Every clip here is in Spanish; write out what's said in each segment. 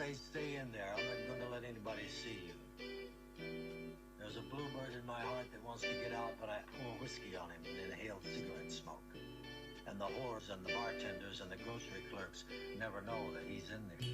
say stay in there. I'm not going to let anybody see you. There's a bluebird in my heart that wants to get out, but I pour whiskey on him and inhale cigarette smoke. And the whores and the bartenders and the grocery clerks never know that he's in there.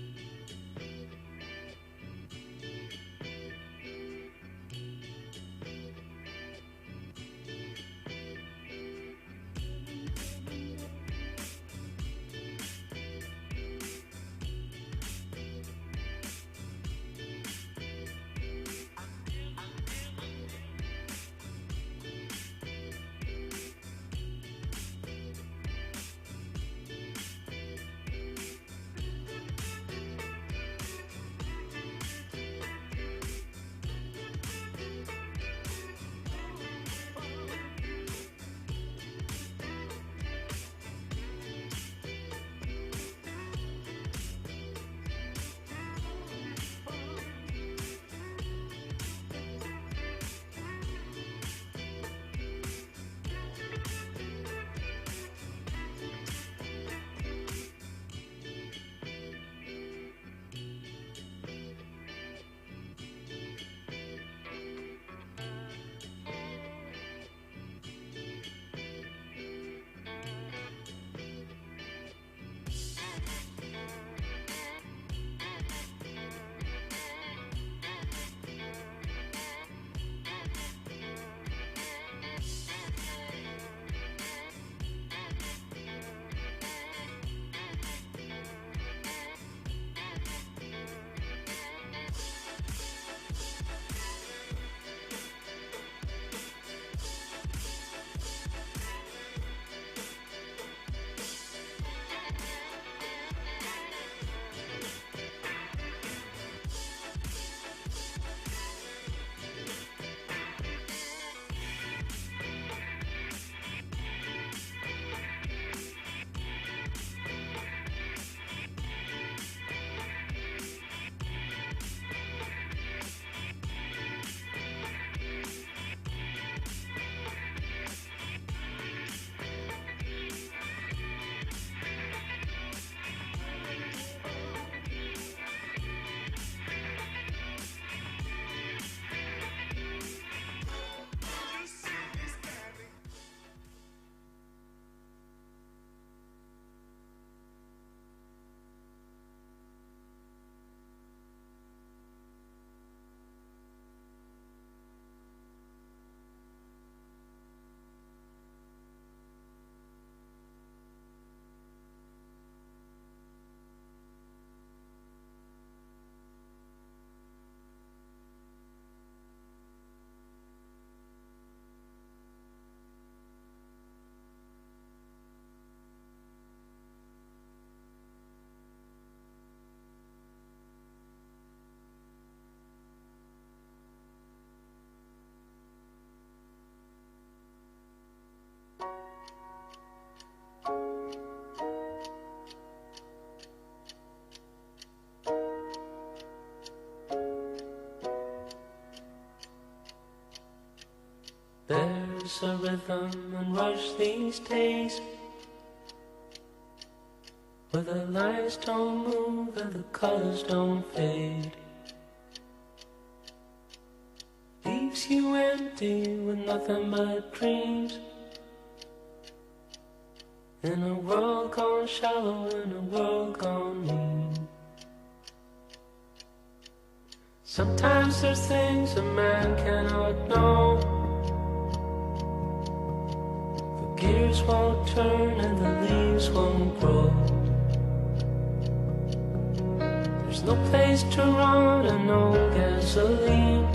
There's a rhythm and rush these days, where the lines don't move and the colors don't fade. Leaves you empty with nothing but dreams, in a world gone shallow, in a world gone mean. Sometimes there's things a man cannot know. The gears won't turn and the leaves won't grow. There's no place to run and no gasoline.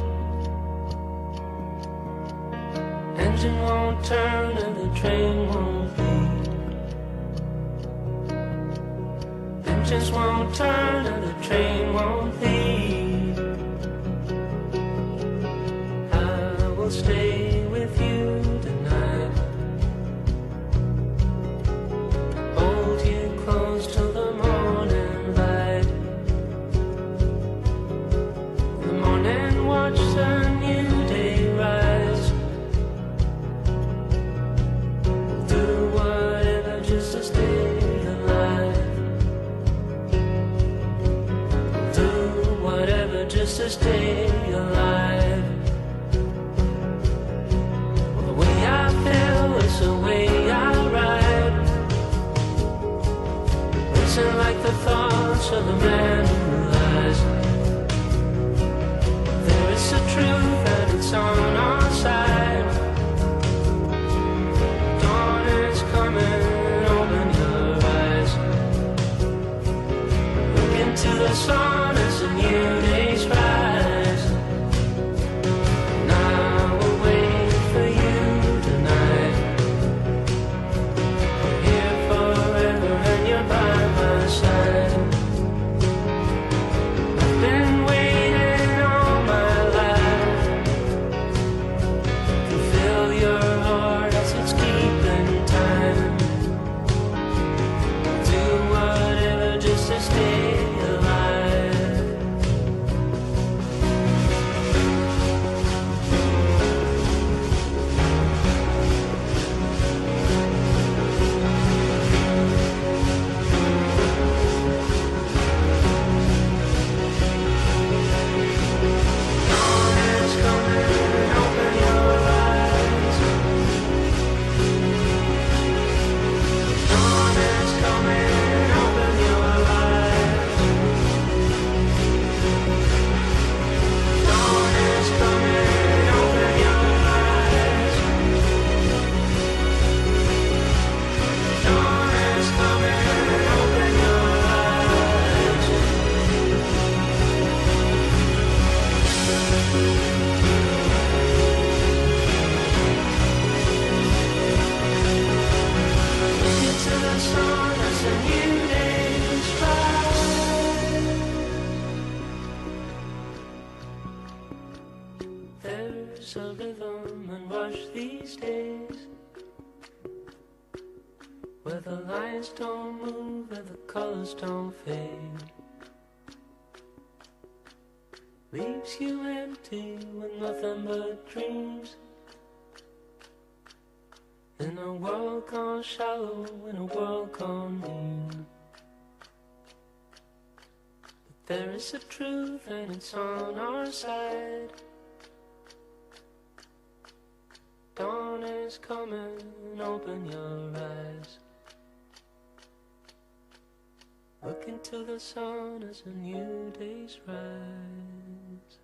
Engine won't turn and the train won't leave. Engines won't turn and the train won't leave. I will stay with you tonight, hold you close till the morning light. In the morning watch the new day rise. We'll do whatever just to stay alive. We'll do to stay alive. Well, the way I feel is the way I ride. Listen like the thoughts of a man who lies. There is a truth and it's on our side. Dawn is coming, open your eyes. Look into the sun as a new day's rise. And I will wait for you tonight. I'm here forever and you're by my side. I've been waiting all my life to fill your heart as it's keeping time. Do whatever just to stay alive. Dawn is coming, open your eyes. Dawn is coming, open your eyes. Dawn is coming, open your eyes. Dawn is coming, open your eyes. Look into the sun as a new day's rise. There's a rhythm and rush these days where the lines don't move and the colors don't fade. Leaves you empty with nothing but dreams. In a world gone shallow, in a world gone mean. But there is a truth and it's on our side. Dawn is coming, open your eyes. Look into the sun as a new day's rise.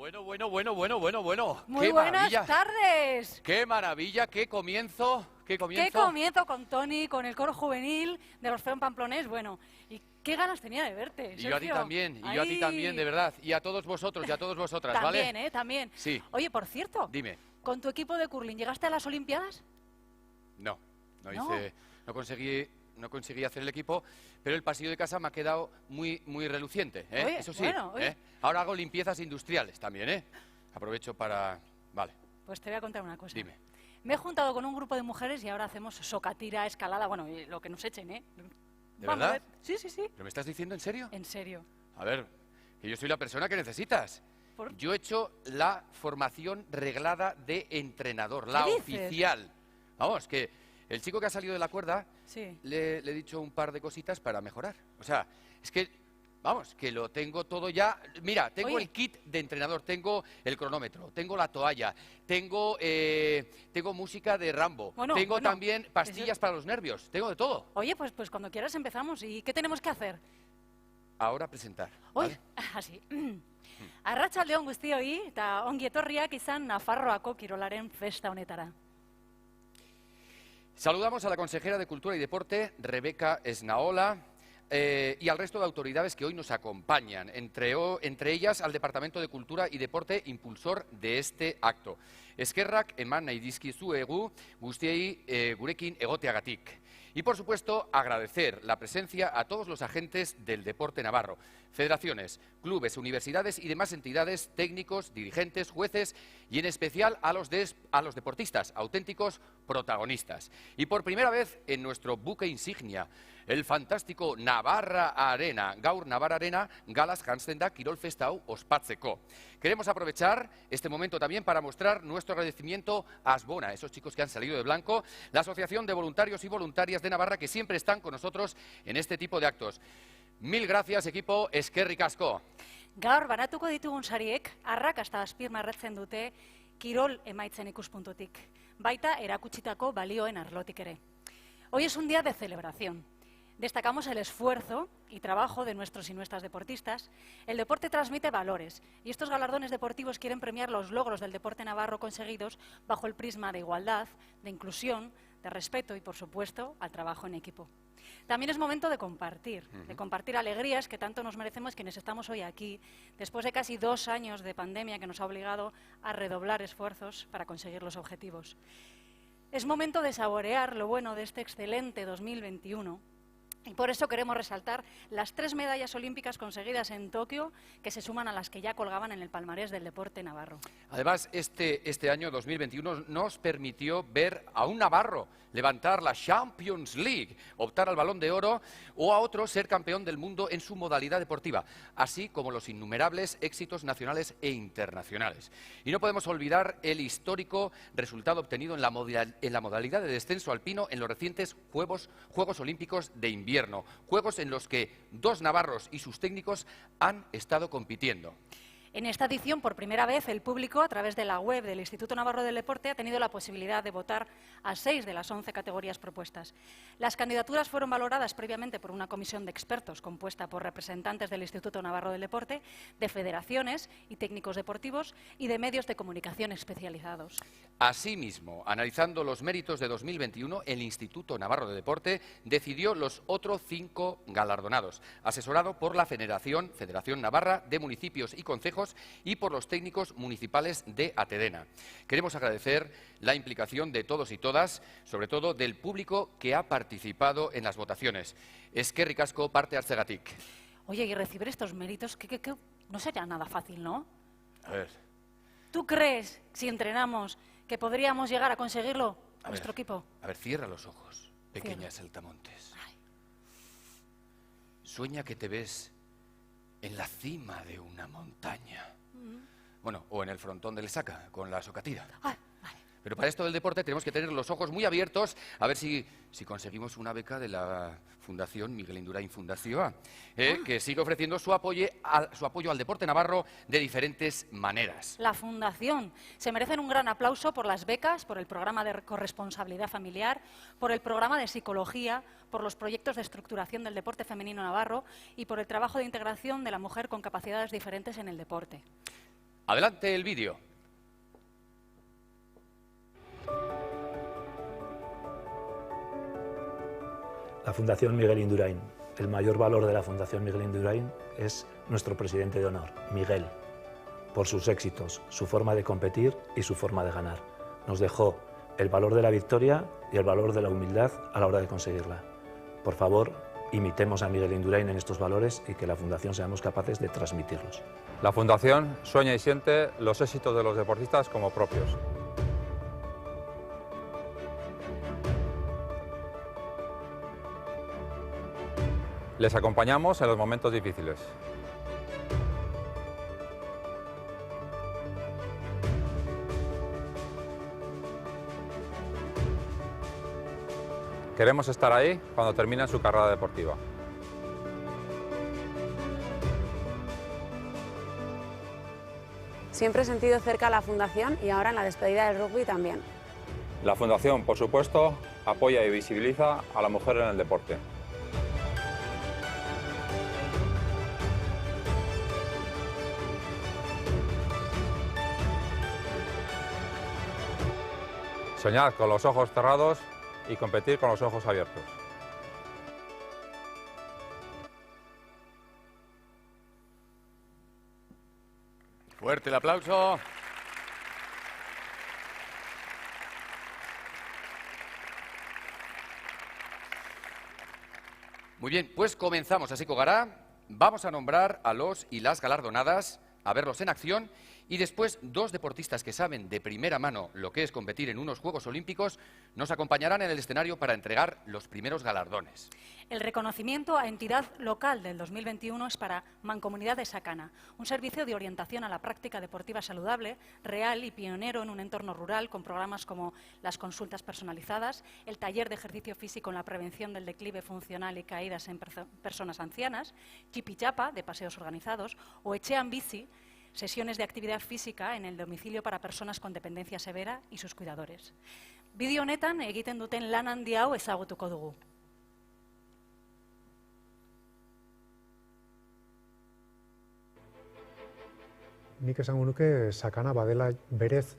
Bueno. Muy ¡Qué buenas maravilla! tardes. ¡Qué maravilla! ¡Qué comienzo! Qué comienzo con Tony, con el coro juvenil de los Feón Pamplonés. Bueno, y qué ganas tenía de verte, Y yo a ti Sergio. también, y yo a ti también, de verdad. Y a todos vosotros y a todas vosotras, ¿vale? También, también. Sí. Oye, por cierto, Dime. con tu equipo de curling, ¿llegaste a las Olimpiadas? No No. no conseguí hacer el equipo, pero el pasillo de casa me ha quedado muy reluciente, ¿eh? Oye, Eso sí, bueno, oye. ¿eh? Ahora hago limpiezas industriales también, ¿eh? Aprovecho para... Vale, Pues te voy a contar una cosa. dime. Me he juntado con un grupo de mujeres y ahora hacemos socatira, escalada, bueno, y lo que nos echen, ¿eh? ¿De Vamos a verdad? ver. Sí. ¿Pero me estás diciendo en serio? En serio. A ver, que yo soy la persona que necesitas. ¿Por? Yo he hecho la formación reglada de entrenador, la dices? oficial. Vamos, que el chico que ha salido de la cuerda, Sí. le he dicho un par de cositas para mejorar. O sea, es que, vamos, que lo tengo todo ya. Mira, tengo Oye. el kit de entrenador, tengo el cronómetro, tengo la toalla, tengo música de Rambo, Bueno, tengo bueno, también pastillas para los nervios, tengo de todo. Oye, pues cuando quieras empezamos. ¿Y qué tenemos que hacer? Ahora presentar. Oye, ¿vale? así. Arratsaldeon guztioi eta ongi etorriak izan Nafarroako kirolaren festa honetara. Saludamos a la consejera de Cultura y Deporte, Rebeca Esnaola, y al resto de autoridades que hoy nos acompañan, entre ellas al Departamento de Cultura y Deporte, impulsor de este acto. Eskerrak eman nahi dizkizuegu guztiei gurekin egoteagatik. Y, por supuesto, agradecer la presencia a todos los agentes del deporte navarro, federaciones, clubes, universidades y demás entidades, técnicos, dirigentes, jueces y, en especial, a los deportistas, auténticos protagonistas. Y por primera vez en nuestro buque insignia, el fantástico Navarra Arena, Gaur Navarra Arena, Galas janzten da Kirol Festa hau ospatzeko. Queremos aprovechar este momento también para mostrar nuestro agradecimiento a Asbona, esos chicos que han salido de blanco, la Asociación de Voluntarios y Voluntarias de Navarra, que siempre están con nosotros en este tipo de actos. Mil gracias, equipo, eskerrik asko. Gaur banatuko ditugun sariek arrakasta azpimarratzen dute kirol emaitzen ikuspuntutik, baita erakutsitako balioen arlotik ere. Hoy es un día de celebración. Destacamos el esfuerzo y trabajo de nuestros y nuestras deportistas. El deporte transmite valores y estos galardones deportivos quieren premiar los logros del deporte navarro conseguidos bajo el prisma de igualdad, de inclusión, de respeto y, por supuesto, al trabajo en equipo. También es momento de compartir alegrías que tanto nos merecemos quienes estamos hoy aquí, después de casi 2 años de pandemia que nos ha obligado a redoblar esfuerzos para conseguir los objetivos. Es momento de saborear lo bueno de este excelente 2021. Y por eso queremos resaltar las 3 medallas olímpicas conseguidas en Tokio, que se suman a las que ya colgaban en el palmarés del deporte navarro. Además, este año 2021 nos permitió ver a un navarro levantar la Champions League, optar al Balón de Oro o a otro ser campeón del mundo en su modalidad deportiva, así como los innumerables éxitos nacionales e internacionales. Y no podemos olvidar el histórico resultado obtenido en la modalidad de descenso alpino en los recientes Juegos Olímpicos de Invierno, juegos en los que 2 navarros y sus técnicos han estado compitiendo. En esta edición, por primera vez, el público, a través de la web del Instituto Navarro del Deporte, ha tenido la posibilidad de votar a 6 de las 11 categorías propuestas. Las candidaturas fueron valoradas previamente por una comisión de expertos compuesta por representantes del Instituto Navarro del Deporte, de federaciones y técnicos deportivos y de medios de comunicación especializados. Asimismo, analizando los méritos de 2021, el Instituto Navarro de Deporte decidió los otros 5 galardonados, asesorado por la Federación Navarra de Municipios y Concejos y por los técnicos municipales de Atedena. Queremos agradecer la implicación de todos y todas, sobre todo del público que ha participado en las votaciones. Eskerrik asko parte hartzegatik. Oye, y recibir estos méritos, que no sería nada fácil, ¿no? A ver. ¿Tú crees, si entrenamos, que podríamos llegar a conseguirlo, nuestro equipo? A ver, cierra los ojos, pequeña saltamontes. Ay. Sueña que te ves en la cima de una montaña. Bueno, o en el frontón del Saca, con la socatira. Ah, vale. Pero para esto del deporte tenemos que tener los ojos muy abiertos a ver si conseguimos una beca de la Fundación Miguel Indurain Fundazioa, que sigue ofreciendo su apoyo al deporte navarro de diferentes maneras. La Fundación. Se merecen un gran aplauso por las becas, por el programa de corresponsabilidad familiar, por el programa de psicología, por los proyectos de estructuración del deporte femenino navarro y por el trabajo de integración de la mujer con capacidades diferentes en el deporte. Adelante el vídeo. La Fundación Miguel Indurain. El mayor valor de la Fundación Miguel Indurain es nuestro presidente de honor, Miguel, por sus éxitos, su forma de competir y su forma de ganar. Nos dejó el valor de la victoria y el valor de la humildad a la hora de conseguirla. Por favor, imitemos a Miguel Indurain en estos valores y que la Fundación seamos capaces de transmitirlos. La Fundación sueña y siente los éxitos de los deportistas como propios. Les acompañamos en los momentos difíciles. Queremos estar ahí cuando terminen su carrera deportiva. Siempre he sentido cerca a la Fundación y ahora en la despedida del rugby también. La Fundación, por supuesto, apoya y visibiliza a la mujer en el deporte. Soñar con los ojos cerrados y competir con los ojos abiertos. Fuerte el aplauso. Muy bien, pues comenzamos, así que Gará. Vamos a nombrar a los y las galardonadas, a verlos en acción, y después 2 deportistas que saben de primera mano lo que es competir en unos Juegos Olímpicos nos acompañarán en el escenario para entregar los primeros galardones. El reconocimiento a entidad local del 2021 es para Mancomunidad de Sacana, un servicio de orientación a la práctica deportiva saludable, real y pionero en un entorno rural con programas como las consultas personalizadas, el taller de ejercicio físico en la prevención del declive funcional y caídas en personas ancianas, Chipichapa, de paseos organizados, o Etxean Bici, sesiones de actividad física en el domicilio para personas con dependencia severa y sus cuidadores. Bideo honetan egiten duten lan handi hau ezagutuko dugu. Nik esango nuke Sakana badela berez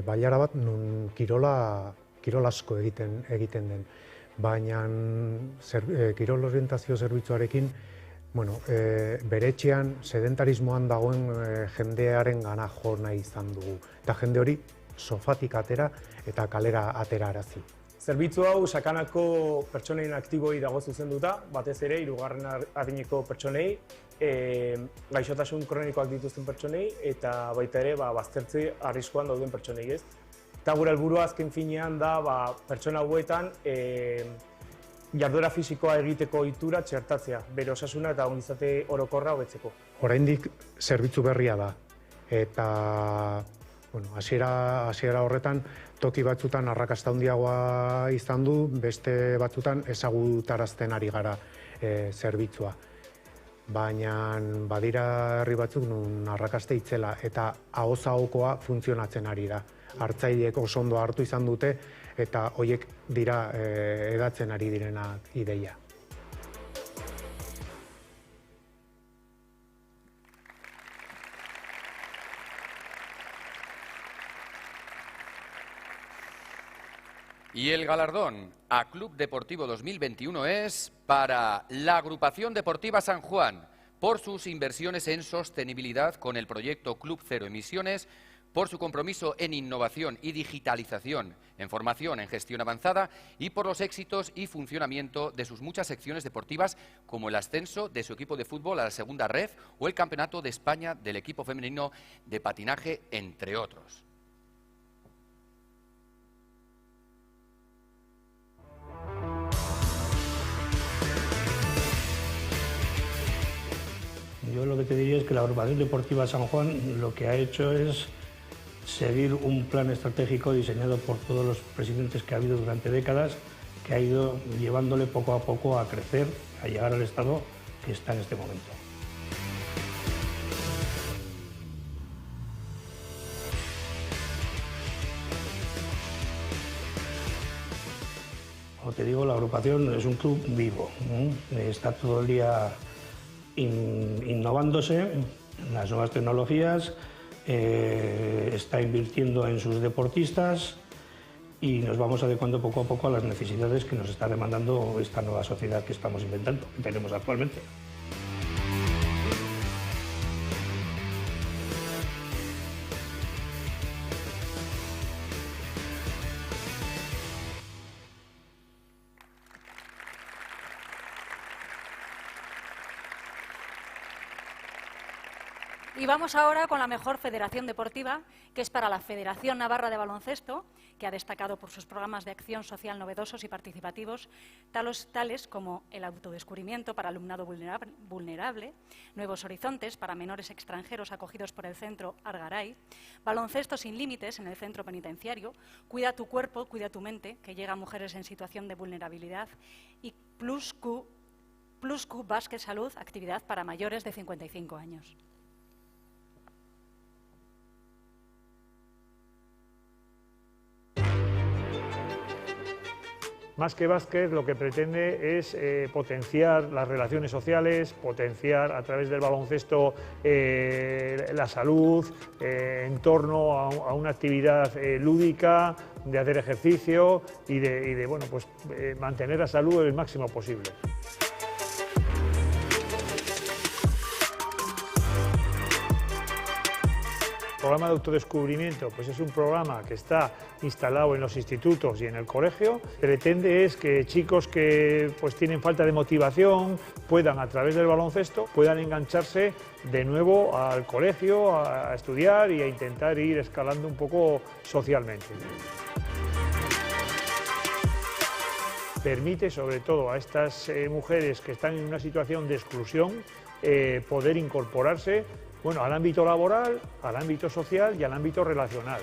bailara bat nun kirol asko egiten den. Baina kirol orientazio zerbitzuarekin bere etxean sedentarismoan dagoen jendearen gana jo nahi izan dugu. Eta jende hori sofatik atera eta kalera aterarazi. Zerbitzu hau Sakanako pertsonein aktiboi dago zuzenduta, batez ere 3. adineko pertsonei, gaixotasun kronikoak dituzten pertsonei eta baita ere baztertze arriskuan dauden pertsonei, ez? Eta gure helburua azken finean da pertsona hauetan jarduera fisikoa egiteko ohitura txertatzea, bere osasuna eta ongizate orokorra hobetzeko. Oraindik zerbitzu berria da eta hasiera horretan toki batzutan arrakasta handiagoa izan du, beste batzutan ezagutarazten ari gara zerbitzua. Baina badira herri batzuk nun arrakasta itzela eta ahoz ahokoa funtzionatzen ari da. Hartzaileek oso ondo hartu izan dute eta horiek dira hedatzen ari direnak ideia. Y el galardón a Club Deportivo 2021 es para la Agrupación Deportiva San Juan por sus inversiones en sostenibilidad con el proyecto Club Cero Emisiones, por su compromiso en innovación y digitalización, en formación en gestión avanzada y por los éxitos y funcionamiento de sus muchas secciones deportivas, como el ascenso de su equipo de fútbol a la segunda ref o el Campeonato de España del equipo femenino de patinaje, entre otros. Yo lo que te diría es que la Agrupación Deportiva San Juan lo que ha hecho es seguir un plan estratégico diseñado por todos los presidentes que ha habido durante décadas, que ha ido llevándole poco a poco a crecer, a llegar al estado que está en este momento. Como te digo, la agrupación es un club vivo, está todo el día innovándose en las nuevas tecnologías, está invirtiendo en sus deportistas y nos vamos adecuando poco a poco a las necesidades que nos está demandando esta nueva sociedad que estamos inventando, que tenemos actualmente. Y vamos ahora con la mejor federación deportiva, que es para la Federación Navarra de Baloncesto, que ha destacado por sus programas de acción social novedosos y participativos, tales como el autodescubrimiento para alumnado vulnerable, Nuevos Horizontes para menores extranjeros acogidos por el Centro Argaray, Baloncesto sin límites en el Centro Penitenciario, Cuida tu cuerpo, cuida tu mente, que llega a mujeres en situación de vulnerabilidad, y Plus Q Básquet Salud, actividad para mayores de 55 años. Más que básquet, lo que pretende es potenciar las relaciones sociales, potenciar a través del baloncesto la salud, en torno a una actividad lúdica, de hacer ejercicio y de bueno, pues, mantener la salud el máximo posible. El programa de autodescubrimiento pues es un programa que está instalado en los institutos y en el colegio. Pretende es que chicos que pues tienen falta de motivación puedan, a través del baloncesto, puedan engancharse de nuevo al colegio, a estudiar y a intentar ir escalando un poco socialmente. Permite sobre todo a estas mujeres que están en una situación de exclusión poder incorporarse, bueno, al ámbito laboral, al ámbito social y al ámbito relacional.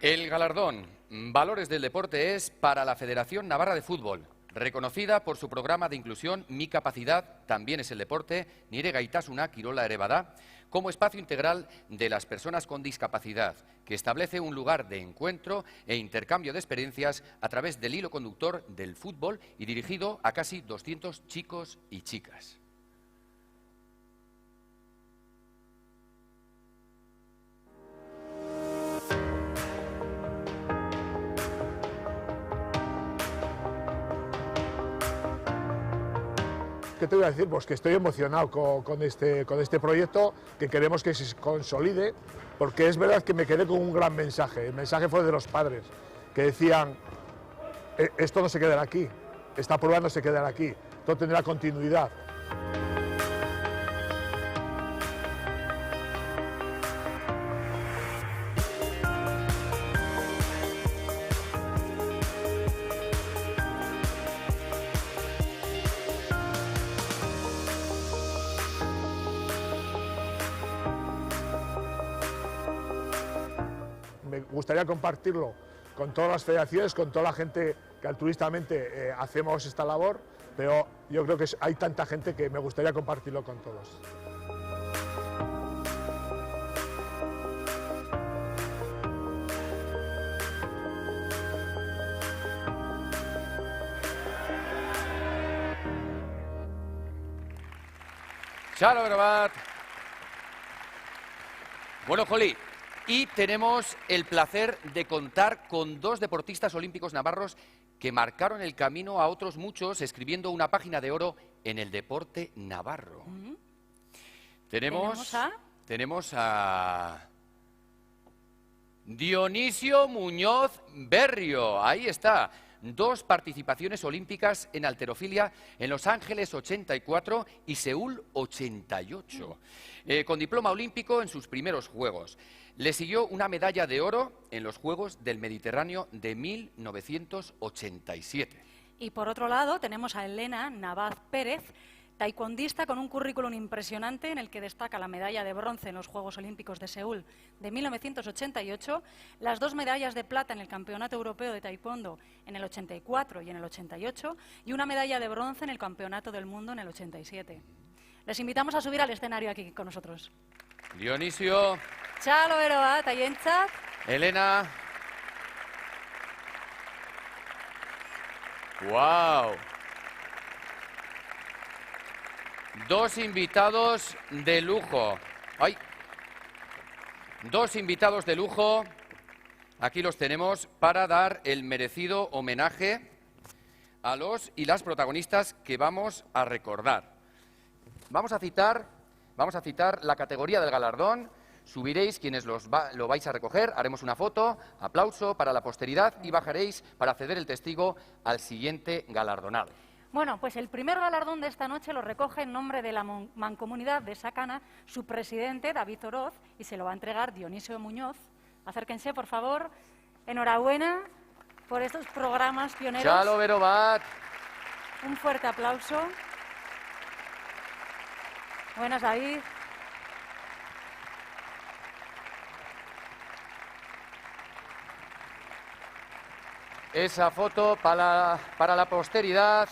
El galardón Valores del Deporte es para la Federación Navarra de Fútbol, reconocida por su programa de inclusión Mi Capacidad también es el deporte, Nire Gaitasuna Kirola ere bada, como espacio integral de las personas con discapacidad, que establece un lugar de encuentro e intercambio de experiencias a través del hilo conductor del fútbol y dirigido a casi 200 chicos y chicas. ¿Qué te voy a decir? Pues que estoy emocionado con este proyecto, que queremos que se consolide, porque es verdad que me quedé con un gran mensaje. El mensaje fue de los padres, que decían, esto no se quedará aquí, esta prueba no se quedará aquí, esto tendrá continuidad. Me gustaría compartirlo con todas las federaciones, con toda la gente que altruistamente hacemos esta labor, pero yo creo que hay tanta gente que me gustaría compartirlo con todos. Chalo, Grabat. Bueno, Joli, y tenemos el placer de contar con dos deportistas olímpicos navarros que marcaron el camino a otros muchos escribiendo una página de oro en el deporte navarro. Tenemos a Dionisio Muñoz Berrio, ahí está. 2 participaciones olímpicas en halterofilia en Los Ángeles 84 y Seúl 88, con diploma olímpico en sus primeros Juegos. Le siguió una medalla de oro en los Juegos del Mediterráneo de 1987. Y por otro lado tenemos a Elena Navaz Pérez, taekwondista con un currículum impresionante en el que destaca la medalla de bronce en los Juegos Olímpicos de Seúl de 1988, las 2 medallas de plata en el Campeonato Europeo de Taekwondo en el 84 y en el 88 y una medalla de bronce en el Campeonato del Mundo en el 87. Les invitamos a subir al escenario aquí con nosotros. Dionisio. Chalo eroa, taientzat. Elena. ¡Wow! Dos invitados de lujo. ¡Ay! Dos invitados de lujo. Aquí los tenemos para dar el merecido homenaje a los y las protagonistas que vamos a recordar. Vamos a citar la categoría del galardón. Subiréis quienes lo vais a recoger, haremos una foto, aplauso para la posteridad y bajaréis para ceder el testigo al siguiente galardonado. Bueno, pues el primer galardón de esta noche lo recoge en nombre de la Mancomunidad de Sacana su presidente, David Oroz, y se lo va a entregar Dionisio Muñoz. Acérquense, por favor. Enhorabuena por estos programas pioneros. Chalo Verovat. Un fuerte aplauso. Buenas, David. Esa foto para la posteridad.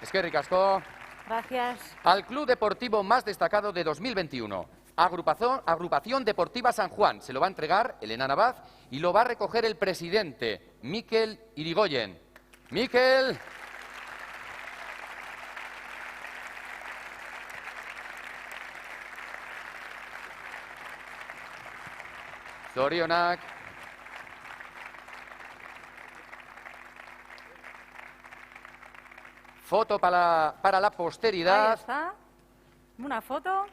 Eskerrik asko. Gracias. Al club deportivo más destacado de 2021, Agrupación Deportiva San Juan. Se lo va a entregar Elena Navaz y lo va a recoger el presidente, Mikel Irigoyen. Mikel. Zorionak. Foto para la posteridad. Ahí está. Una foto.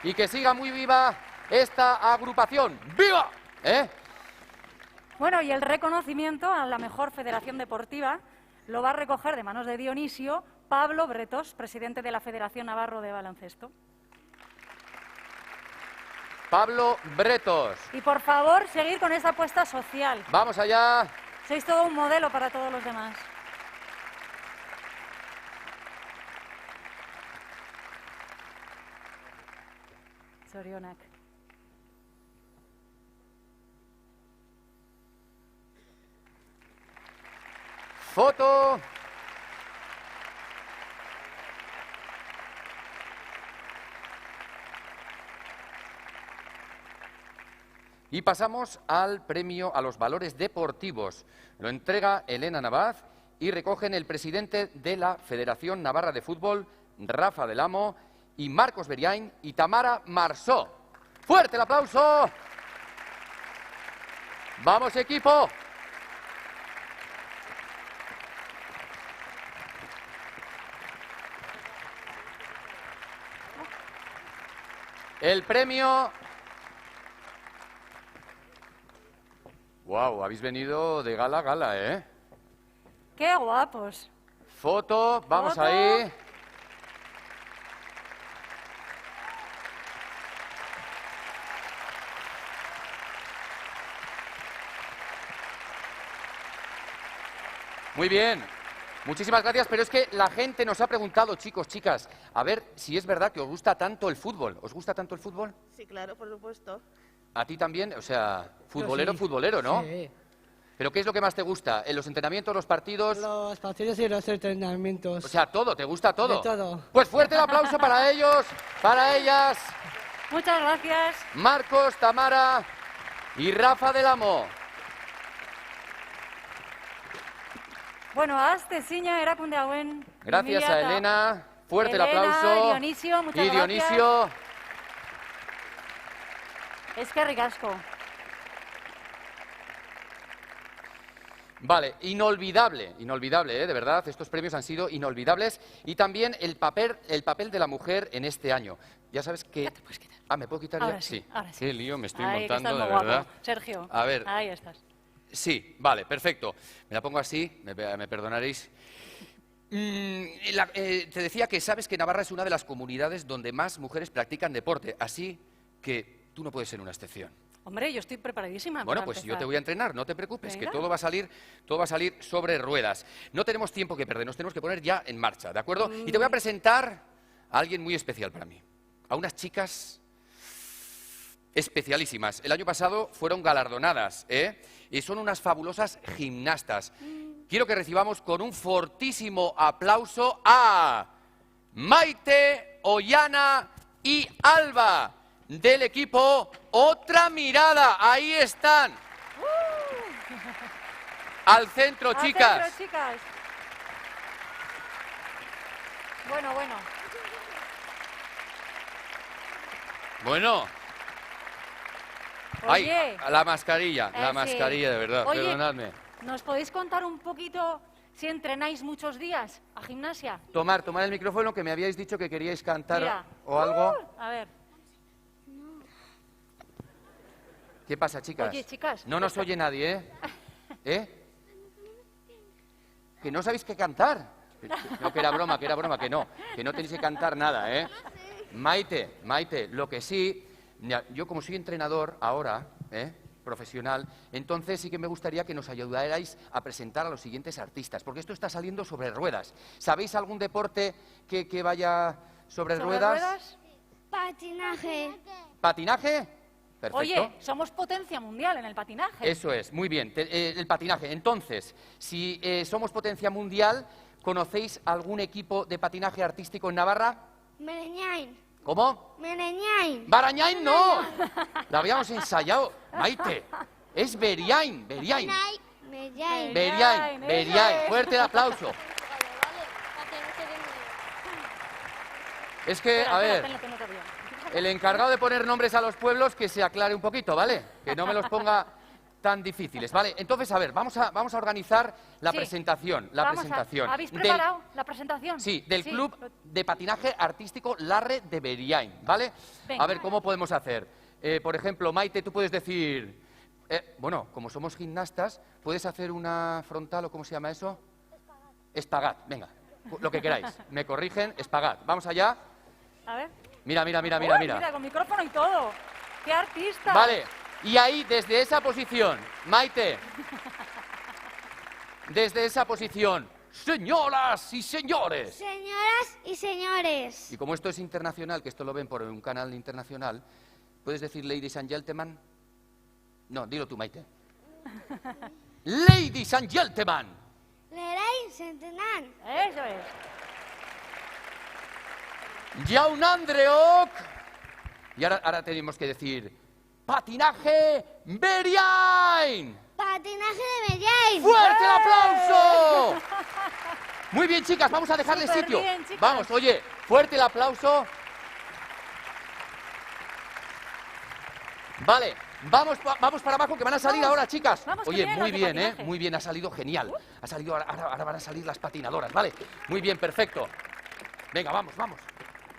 Y que siga muy viva esta agrupación. ¡Viva! Bueno, y el reconocimiento a la mejor federación deportiva lo va a recoger de manos de Dionisio Pablo Bretos, presidente de la Federación Navarro de Baloncesto. Pablo Bretos. Y por favor, seguir con esta apuesta social. Vamos allá. Sois todo un modelo para todos los demás. Zorionak. Foto. Y pasamos al premio a los valores deportivos. Lo entrega Elena Navaz y recogen el presidente de la Federación Navarra de Fútbol, Rafa del Amo, y Marcos Beriain y Tamara Marsó. ¡Fuerte el aplauso! ¡Vamos, equipo! El premio... ¡Wow! Habéis venido de gala a gala, ¿eh? ¡Qué guapos! Foto, vamos Foto. ahí. Muy bien. Muchísimas gracias, pero es que la gente nos ha preguntado, chicos, chicas, a ver si es verdad que os gusta tanto el fútbol. ¿Os gusta tanto el fútbol? Sí, claro, por supuesto. ¿A ti también? O sea, futbolero, sí. futbolero, ¿no? Sí. ¿Pero qué es lo que más te gusta? ¿En los entrenamientos, los partidos? Los partidos y los entrenamientos. O sea, todo, ¿te gusta todo? De todo. Pues fuerte el aplauso para ellos, para ellas. Muchas gracias. Marcos, Tamara y Rafa del Amo. Bueno, hazte ziña erakunde hauen. Gracias a Elena. Fuerte Elena, el aplauso. Dionisio, muchas y Dionisio. gracias. Eskerrik asko. Vale, inolvidable, de verdad, estos premios han sido inolvidables. Y también el papel de la mujer en este año. Ya sabes que... Ya te puedes quitar. Ah, ¿me puedo quitar Ahora ya? sí, ahora sí. Qué lío me estoy Ay, que montando, estás de muy guapo. verdad. Sergio, A ver. ahí estás. Sí, vale, perfecto. Me la pongo así, me perdonaréis. Te decía que sabes que Navarra es una de las comunidades donde más mujeres practican deporte, así que tú no puedes ser una excepción. Hombre, yo estoy preparadísima. Bueno, para pues yo empezar. te voy a entrenar, no te preocupes, Venga. que todo va a salir sobre ruedas. No tenemos tiempo que perder, nos tenemos que poner ya en marcha, ¿de acuerdo? Y te voy a presentar a alguien muy especial para mí, a unas chicas especialísimas. El año pasado fueron galardonadas, y son unas fabulosas gimnastas. Quiero que recibamos con un fortísimo aplauso a Maite, Ollana y Alba. del equipo Otra Mirada. Ahí están. Al centro, chicas. Al centro, chicas. Bueno, bueno. Bueno. Ay, Oye. la mascarilla, la Sí. mascarilla, de verdad, Oye, perdonadme. ¿nos podéis contar un poquito si entrenáis muchos días a gimnasia? Tomar el micrófono, que me habíais dicho que queríais cantar Mira. o algo. A ver. ¿Qué pasa, chicas? Oye, chicas. No nos oye nadie, ¿eh? ¿Eh? Que no sabéis qué cantar. No, que era broma, que no tenéis que cantar nada, ¿eh? Maite, lo que sí, mira, yo como soy entrenador ahora, profesional, entonces sí que me gustaría que nos ayudarais a presentar a los siguientes artistas, porque esto está saliendo sobre ruedas. ¿Sabéis algún deporte que vaya sobre ruedas? Patinaje. ¿Patinaje? Perfecto. Oye, somos potencia mundial en el patinaje. Eso es, muy bien, el patinaje. Entonces, si somos potencia mundial, ¿conocéis algún equipo de patinaje artístico en Navarra? Mereñain. ¿Cómo? Mereñain. ¡Barañain no! La habíamos ensayado, Maite. Es Beriain. Mereñain. Beriain. Fuerte el aplauso. Es que, a ver, el encargado de poner nombres a los pueblos que se aclare un poquito, ¿vale? Que no me los ponga tan difíciles, ¿vale? Entonces, a ver, vamos a organizar la Sí. presentación. ¿Habéis preparado la presentación? Sí, del Club de Patinaje Artístico Larre de Beriain, ¿vale? Venga. A ver, ¿cómo podemos hacer? Por ejemplo, Maite, tú puedes decir... bueno, como somos gimnastas, ¿puedes hacer una frontal o cómo se llama eso? Espagat, venga, lo que queráis. Me corrigen, espagat. Vamos allá. A ver. Mira. Uy, mira, con micrófono y todo. ¡Qué artista! Vale, y ahí, desde esa posición, Maite, desde esa posición, señoras y señores. Señoras y señores. Y como esto es internacional, que esto lo ven por un canal internacional, ¿puedes decir ladies and gentlemen? No, dilo tú, Maite. Ladies and gentlemen. Leray Centenan. Eso es. Jaun Andreok. Y ahora tenemos que decir patinaje Beriain. Patinaje de Beriain. ¡Fuerte el aplauso! Muy bien, chicas, vamos a dejarle Súper sitio. bien, chicas. Vamos, oye, fuerte el aplauso. Vale, vamos para abajo, que van a salir ahora, chicas. Vamos, Oye, que vienen muy los de bien, patinaje. muy bien, ha salido genial. Ha salido, ahora van a salir las patinadoras, ¿vale? Muy bien, perfecto. Venga, vamos.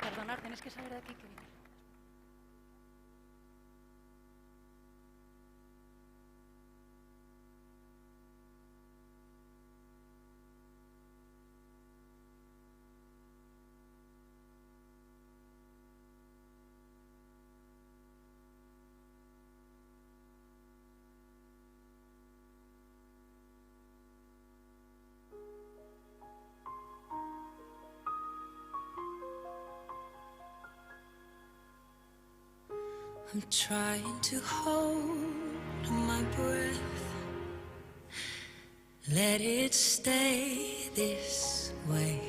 Perdonad, tenéis que salir de aquí. Que... I'm trying to hold my breath. Let it stay this way.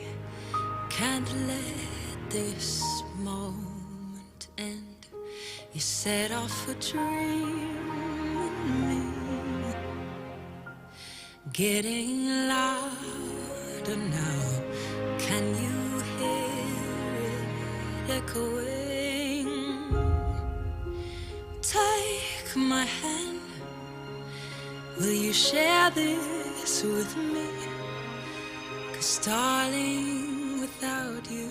Can't let this moment end. You set off a dream in me, getting louder now. Can you hear it echoing? Take my hand. Will you share this with me? 'Cause darling, without you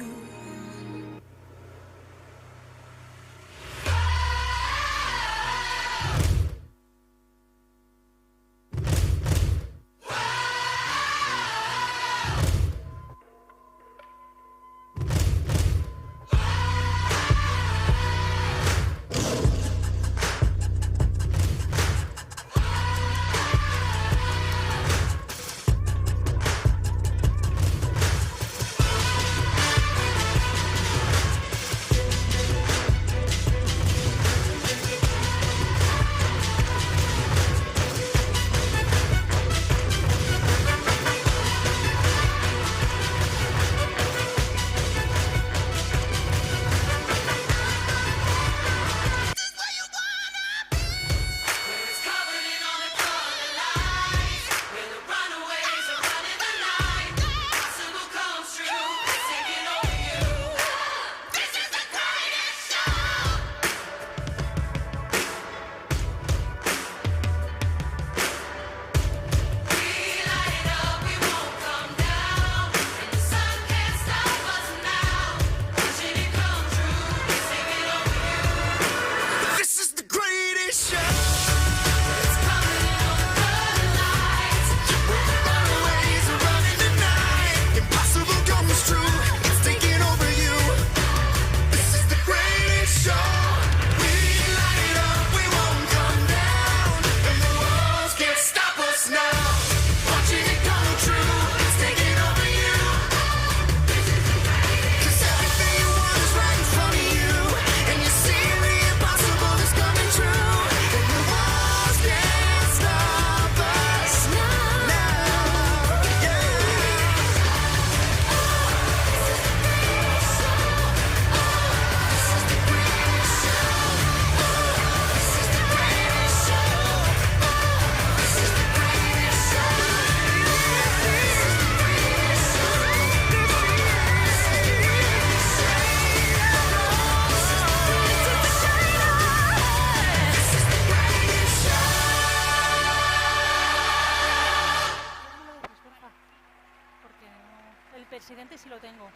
si lo tengo.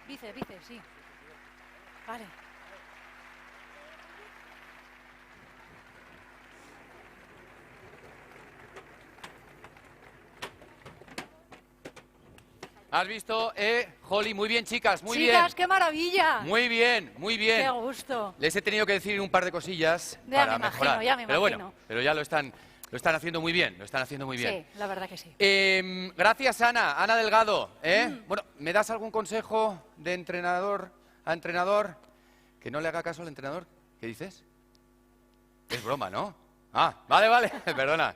Vice, sí. Vale. ¿Has visto? Holly, muy bien, chicas, muy bien. Chicas, qué maravilla. Muy bien, muy bien. Qué gusto. Les he tenido que decir un par de cosillas Ya para me imagino, mejorar. ya me Pero bueno, imagino. pero ya lo están haciendo muy bien, Sí, la verdad que sí. Gracias, Ana Delgado. Bueno, ¿me das algún consejo de entrenador a entrenador? Que no le haga caso al entrenador. ¿Qué dices? Es broma, ¿no? Ah, vale, perdona.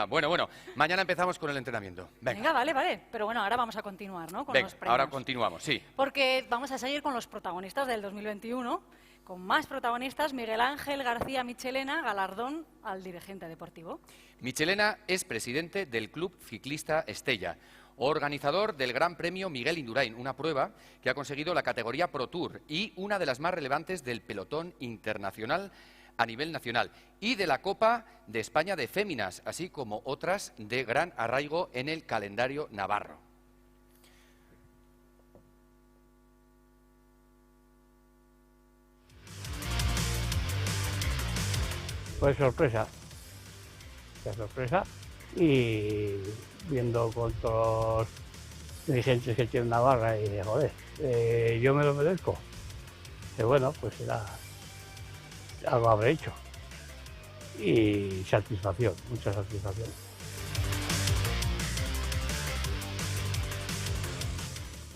Bueno, mañana empezamos con el entrenamiento. Venga, vale. Pero bueno, ahora vamos a continuar, ¿no? Con Venga, los premios. ahora continuamos, sí. Porque vamos a seguir con los protagonistas del 2021, con más protagonistas, Miguel Ángel García Michelena, galardón al dirigente deportivo. Michelena es presidente del Club Ciclista Estella, organizador del Gran Premio Miguel Indurain, una prueba que ha conseguido la categoría Pro Tour y una de las más relevantes del pelotón internacional a nivel nacional, y de la Copa de España de Féminas, así como otras de gran arraigo en el calendario navarro. Pues sorpresa, y viendo con todos los dirigentes que tiene Navarra y de joder, yo me lo merezco. Pero bueno, pues era algo habré hecho. Y satisfacción, mucha satisfacción.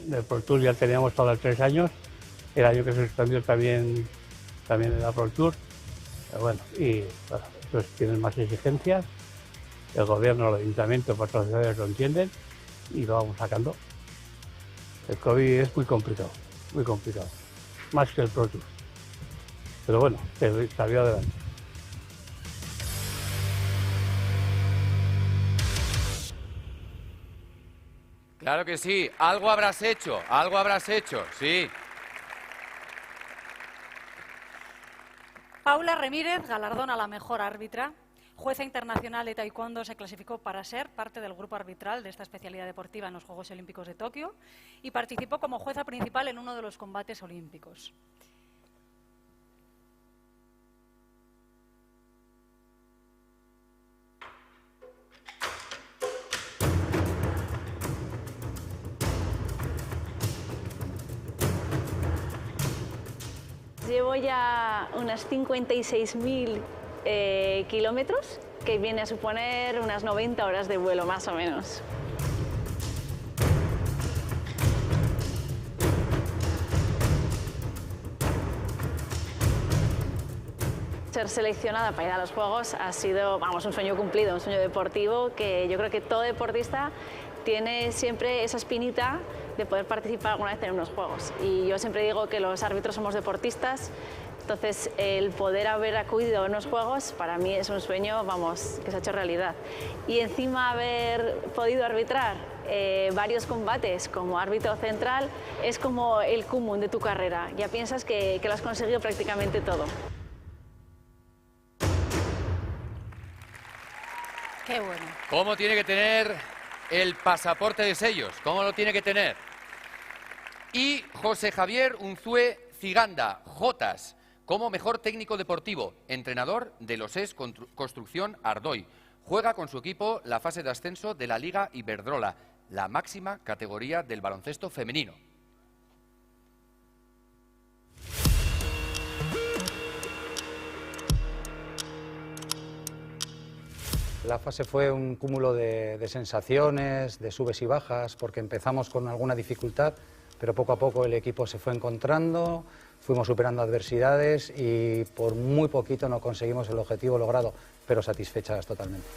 Del Pro Tour ya teníamos para 3 años, el año que se suspendió también era Pro Tour. Pero bueno, y bueno, estos tienen más exigencias, el gobierno, el ayuntamiento, patrocinadores lo entienden y lo vamos sacando. El COVID es muy complicado, más que el Pro Tour. Pero bueno, salió adelante. Claro que sí, algo habrás hecho, sí. Paula Remírez, galardón a la mejor árbitra. Jueza internacional de taekwondo, se clasificó para ser parte del grupo arbitral de esta especialidad deportiva en los Juegos Olímpicos de Tokio y participó como jueza principal en uno de los combates olímpicos. Llevo ya unas 56.000 kilómetros, que viene a suponer unas 90 horas de vuelo, más o menos. Ser seleccionada para ir a los Juegos ha sido, vamos, un sueño cumplido, un sueño deportivo que yo creo que todo deportista tiene siempre esa espinita de poder participar alguna vez en unos Juegos. Y yo siempre digo que los árbitros somos deportistas, entonces el poder haber acudido a unos Juegos para mí es un sueño, vamos, que se ha hecho realidad. Y encima haber podido arbitrar varios combates como árbitro central es como el cúmulo de tu carrera, ya piensas que lo has conseguido prácticamente todo. Qué bueno. ¿Cómo tiene que tener el pasaporte de sellos? ¿Cómo lo tiene que tener? Y José Javier Unzué Ciganda, Jotas, como mejor técnico deportivo, entrenador de los ES Construcción Ardoy. Juega con su equipo la fase de ascenso de la Liga Iberdrola, la máxima categoría del baloncesto femenino. La fase fue un cúmulo de sensaciones, de subes y bajas, porque empezamos con alguna dificultad, pero poco a poco el equipo se fue encontrando, fuimos superando adversidades y por muy poquito no conseguimos el objetivo logrado, pero satisfechas totalmente.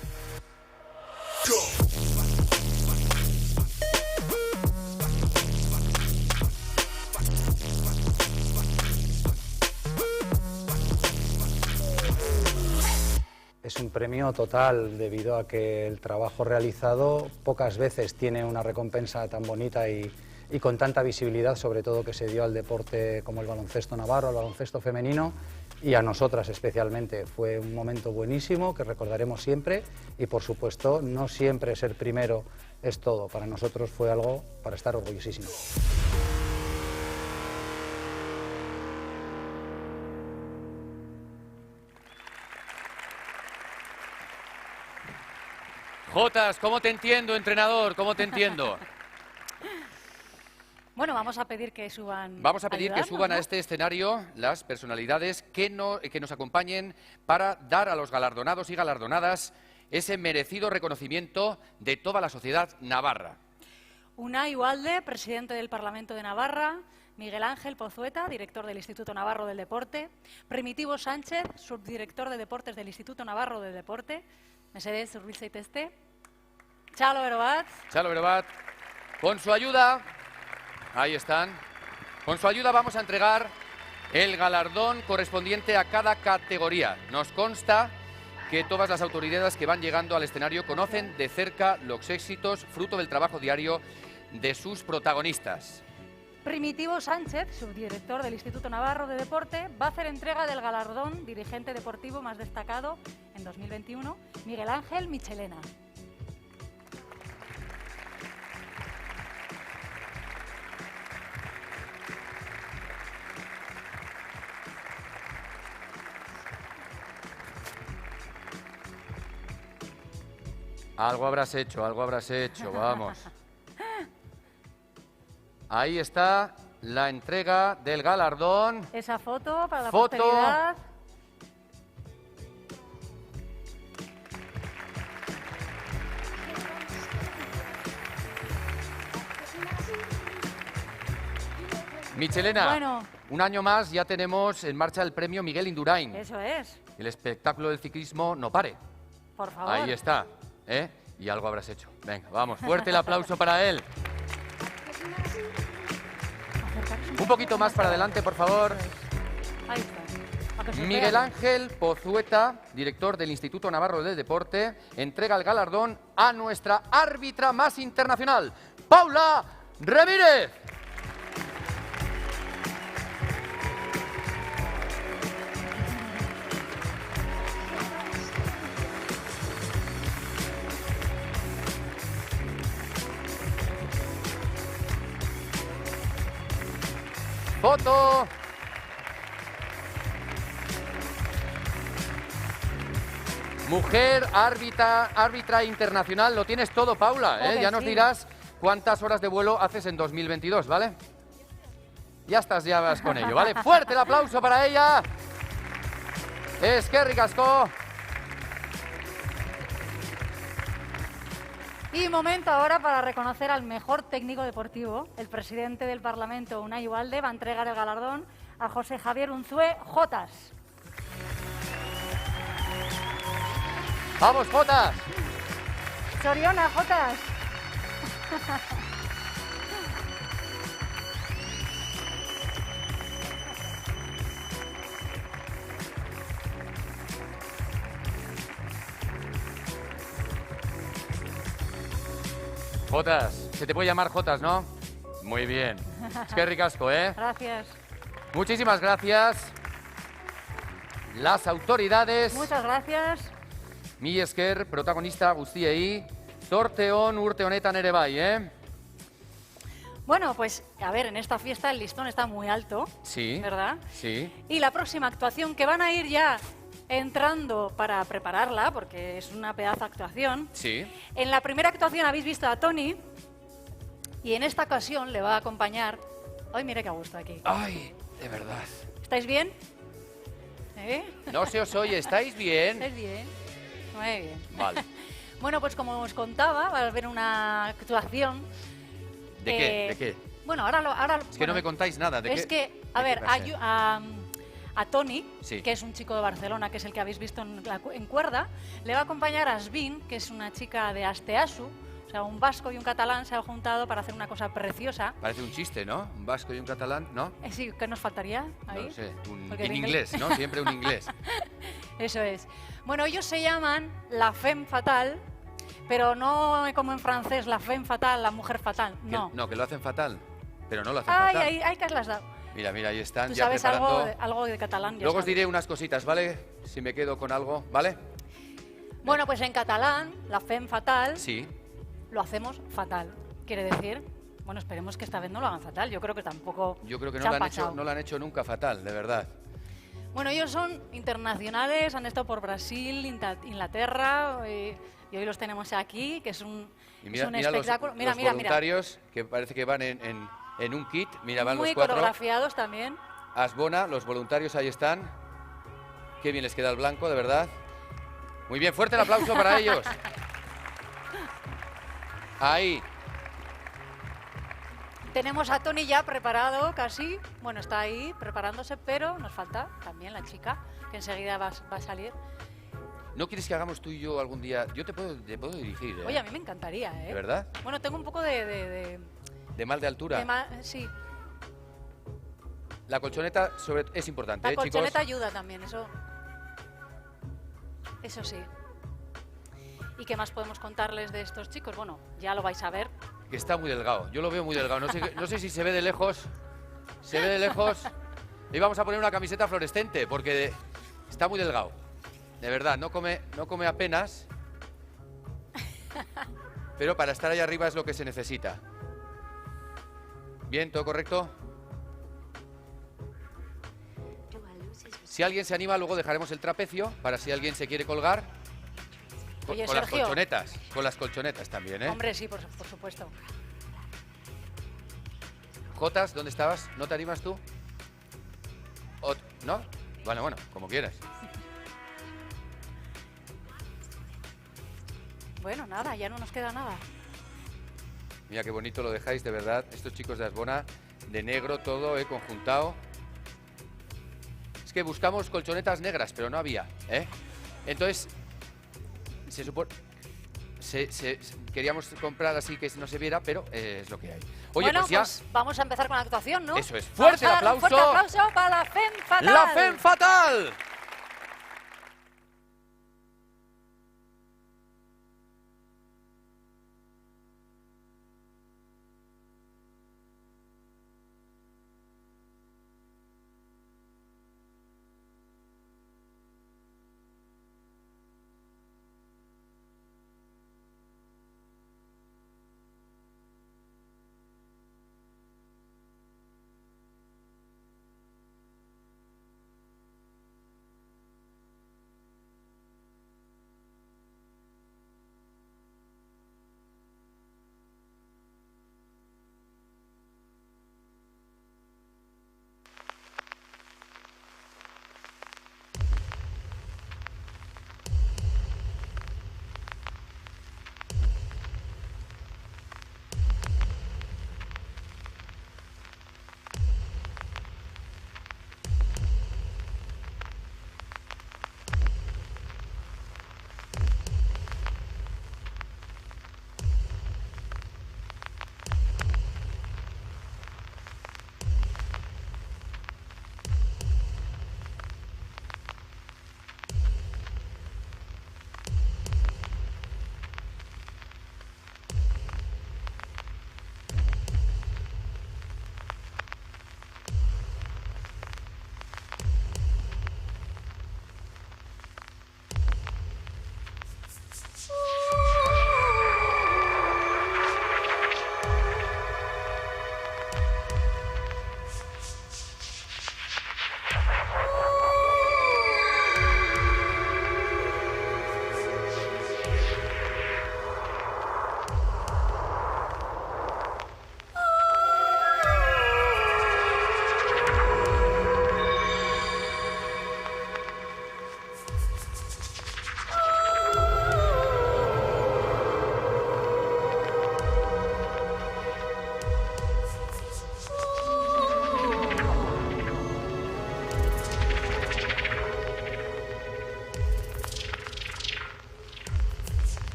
Es un premio total debido a que el trabajo realizado pocas veces tiene una recompensa tan bonita y con tanta visibilidad, sobre todo que se dio al deporte como el baloncesto navarro, el baloncesto femenino y a nosotras especialmente. Fue un momento buenísimo que recordaremos siempre y por supuesto no siempre ser primero es todo. Para nosotros fue algo para estar orgullosísimos. Jotas, ¿cómo te entiendo, entrenador? ¿Cómo te entiendo? Bueno, vamos a pedir que suban. Vamos a pedir que suban ¿no? a este escenario las personalidades que nos acompañen para dar a los galardonados y galardonadas ese merecido reconocimiento de toda la sociedad navarra. Unai Ugalde, presidente del Parlamento de Navarra. Miguel Ángel Pozueta, director del Instituto Navarro del Deporte. Primitivo Sánchez, subdirector de Deportes del Instituto Navarro del Deporte. Mesedez, hurbil zaitezte. Txalo bero bat. Txalo bero bat. Con su ayuda, ahí están, con su ayuda vamos a entregar el galardón correspondiente a cada categoría. Nos consta que todas las autoridades que van llegando al escenario conocen de cerca los éxitos fruto del trabajo diario de sus protagonistas. Primitivo Sánchez, subdirector del Instituto Navarro de Deporte, va a hacer entrega del galardón dirigente deportivo más destacado en 2021, Miguel Ángel Michelena. Algo habrás hecho, vamos. Ahí está la entrega del galardón. Esa foto para la posteridad. Michelena, bueno, un año más ya tenemos en marcha el premio Miguel Indurain. Eso es. El espectáculo del ciclismo no pare. Por favor. Ahí está, ¿eh? Y algo habrás hecho. Venga, vamos, fuerte el aplauso para él. Un poquito más para adelante, por favor. Ahí está. Miguel Ángel Pozueta, director del Instituto Navarro del Deporte, entrega el galardón a nuestra árbitra más internacional, Paula Ramírez. Foto. Mujer, árbitra internacional, lo tienes todo, Paula, ¿eh? Ya nos dirás cuántas horas de vuelo haces en 2022, ¿vale? Ya vas con ello, ¿vale? Fuerte el aplauso para ella. Eskerrik asko. Y momento ahora para reconocer al mejor técnico deportivo. El presidente del Parlamento, Unai Ugalde, va a entregar el galardón a José Javier Unzue Jotas. ¡Vamos, Jotas! ¡Soriona, Jotas! Jotas, se te puede llamar Jotas, ¿no? Muy bien. Es que ricasco, ¿eh? Gracias. Muchísimas gracias. Las autoridades. Muchas gracias. Mi esker, protagonista guztiei, zorte on urte honetan ere bai, ¿eh? Bueno, pues, a ver, en esta fiesta el listón está muy alto, Sí. ¿verdad? Sí. Y la próxima actuación, que van a ir ya entrando para prepararla, porque es una pedazo de actuación. Sí. En la primera actuación habéis visto a Tony, y en esta ocasión le va a acompañar... ¡Ay, mire qué gusto aquí! ¡Ay, de verdad! ¿Estáis bien? ¿Eh? No se os oye, ¿estáis bien? ¿Estáis bien? Muy bien. Vale. Bueno, pues como os contaba, va a haber una actuación... ¿De qué? ¿De qué? Bueno, ahora Es que no me contáis nada. ¿De es qué? que, a ¿De qué ver, va a ser? a Tony, Sí. que es un chico de Barcelona, que es el que habéis visto en cuerda, le va a acompañar a Svin, que es una chica de Asteasu, o sea, un vasco y un catalán se han juntado para hacer una cosa preciosa. Parece un chiste, ¿no? Un vasco y un catalán, ¿no? Sí, ¿qué nos faltaría ahí? No lo sé. Porque En el inglés, ¿no? Siempre un inglés. Eso es. Bueno, ellos se llaman la femme fatale, pero no como en francés, la femme fatale, la mujer fatal, no. No, que lo hacen fatal. Pero no lo hacen Ay, fatal. ay, que has las dado. Mira, ahí están Tú ya sabes preparando. algo de catalán. ya Luego os sabes. diré unas cositas, ¿vale? Si me quedo con algo, ¿vale? Bueno, pues en catalán, la femme fatale Sí. lo hacemos fatal. Quiere decir, bueno, esperemos que esta vez no lo hagan fatal. Yo creo que tampoco. Yo creo que se no han lo han hecho, pasado. no lo han hecho nunca fatal, de verdad. Bueno, ellos son internacionales, han estado por Brasil, Inglaterra, y hoy los tenemos aquí, que es un, Y mira, es un mira espectáculo. los voluntarios, que parece que van en un kit. Mira, van Muy los 4. coreografiados también. Asbona, los voluntarios ahí están. Qué bien les queda el blanco, de verdad. Muy bien, fuerte el aplauso para ellos. Ahí. Tenemos a Tony ya preparado casi. Bueno, está ahí preparándose, pero nos falta también la chica, que enseguida va a salir. ¿No quieres que hagamos tú y yo algún día? Yo te puedo dirigir, ¿eh? Oye, a mí me encantaría, ¿eh? ¿De verdad? Bueno, tengo un poco de De mal de altura. sí. La colchoneta es importante, La chicos. colchoneta ayuda también, eso sí. ¿Y qué más podemos contarles de estos chicos? Bueno, ya lo vais a ver. Que está muy delgado. Yo lo veo muy delgado. No sé si se ve de lejos. Se ve de lejos. Le vamos a poner una camiseta fluorescente porque está muy delgado. De verdad, no come apenas. Pero para estar ahí arriba es lo que se necesita. Bien, ¿todo correcto? Si alguien se anima, luego dejaremos el trapecio para si alguien se quiere colgar. Oye, con las Sergio. colchonetas. Con las colchonetas también, ¿eh? Hombre, sí, por supuesto. Jotas, ¿dónde estabas? ¿No te animas tú? ¿No? Bueno, como quieras. Bueno, nada, ya no nos queda nada. Mira qué bonito lo dejáis, de verdad. Estos chicos de Asbona, de negro todo, conjuntado. Es que buscamos colchonetas negras, pero no había, ¿eh? Entonces, se supone... queríamos comprar así que no se viera, pero es lo que hay. Oye, bueno, pues ya... vamos a empezar con la actuación, ¿no? Eso es. ¡Fuerte el aplauso! ¡Fuerte aplauso para la Femme Fatal! ¡La Femme Fatal!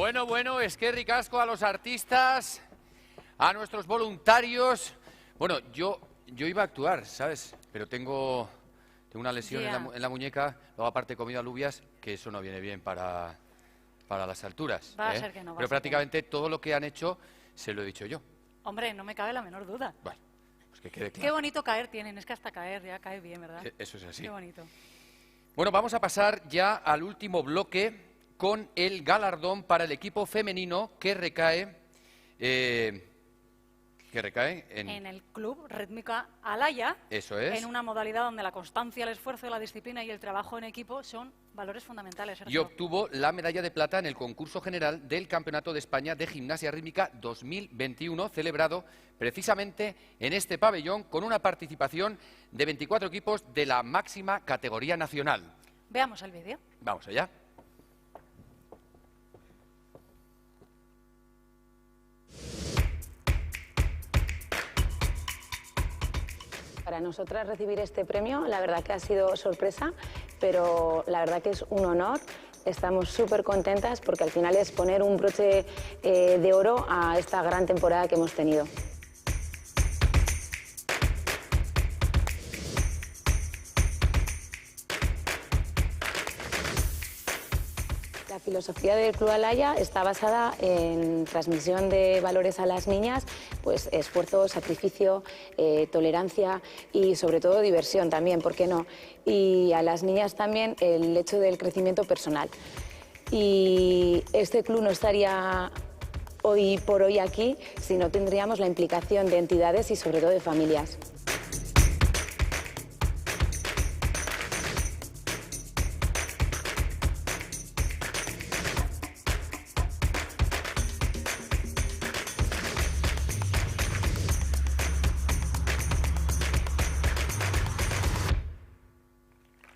Bueno, es que ricasco a los artistas, a nuestros voluntarios. Bueno, yo iba a actuar, ¿sabes? Pero tengo una lesión en la muñeca, luego aparte he comido alubias, que eso no viene bien para las alturas. Va a ser que no. Pero prácticamente todo lo que han hecho se lo he dicho yo. Hombre, no me cabe la menor duda. Bueno, pues que quede claro. Qué bonito caer tienen, es que hasta caer ya cae bien, ¿verdad? Eso es así. Qué bonito. Bueno, vamos a pasar ya al último bloque con el galardón para el equipo femenino que recae en el Club Rítmica Alaya. Eso es. En una modalidad donde la constancia, el esfuerzo, la disciplina y el trabajo en equipo son valores fundamentales. Y obtuvo la medalla de plata en el concurso general del Campeonato de España de Gimnasia Rítmica 2021, celebrado precisamente en este pabellón con una participación de 24 equipos de la máxima categoría nacional. Veamos el vídeo. Vamos allá. Para nosotras recibir este premio, la verdad que ha sido sorpresa, pero la verdad que es un honor. Estamos súper contentas porque al final es poner un broche de oro a esta gran temporada que hemos tenido. La filosofía del Club Alaya está basada en transmisión de valores a las niñas, pues esfuerzo, sacrificio, tolerancia y sobre todo diversión también, ¿por qué no? Y a las niñas también el hecho del crecimiento personal. Y este club no estaría hoy por hoy aquí si no tendríamos la implicación de entidades y sobre todo de familias.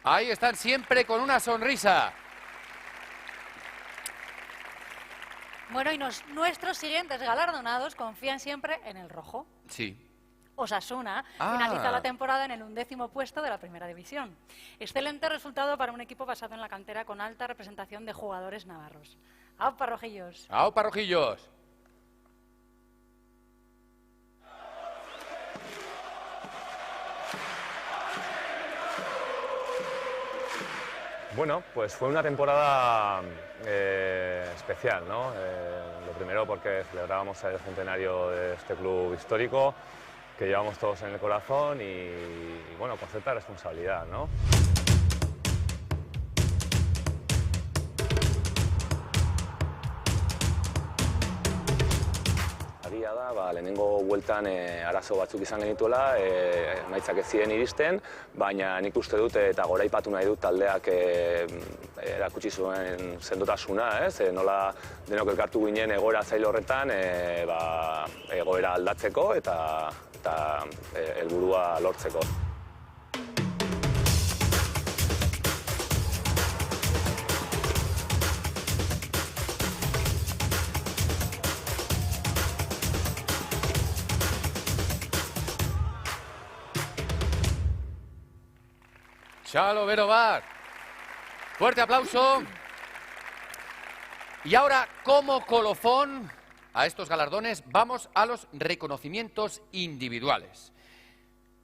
Ahí están siempre con una sonrisa. Bueno, y nuestros siguientes galardonados confían siempre en el rojo. Sí. Osasuna finaliza la temporada en el 11º puesto de la Primera División. Excelente resultado para un equipo basado en la cantera con alta representación de jugadores navarros. ¡Aupa, rojillos! ¡Aupa, rojillos! Bueno, pues fue una temporada especial, ¿no? Lo primero porque celebrábamos el centenario de este club histórico que llevamos todos en el corazón y bueno, con cierta responsabilidad, ¿no? Egia da, lehenengo bueltan arazo batzuk izan genituela, emaitzak ez ziren iristen, baina nik uste dut eta goraipatu nahi dut taldeak erakutsi zuen sendotasuna, nola denok elkartu ginen egoera zail horretan egoera aldatzeko eta helburua lortzeko. Chalo Berobar. Fuerte aplauso. Y ahora, como colofón a estos galardones, vamos a los reconocimientos individuales.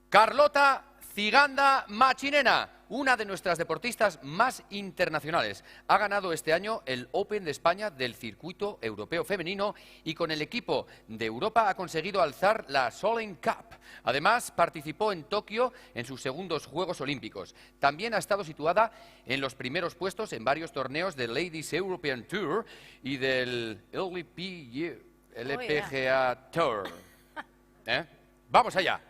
Carlota Ciganda Machinena, una de nuestras deportistas más internacionales. Ha ganado este año el Open de España del circuito europeo femenino y con el equipo de Europa ha conseguido alzar la Solheim Cup. Además, participó en Tokio en sus segundos Juegos Olímpicos. También ha estado situada en los primeros puestos en varios torneos del Ladies European Tour y del LPGA Tour. ¡Vamos allá!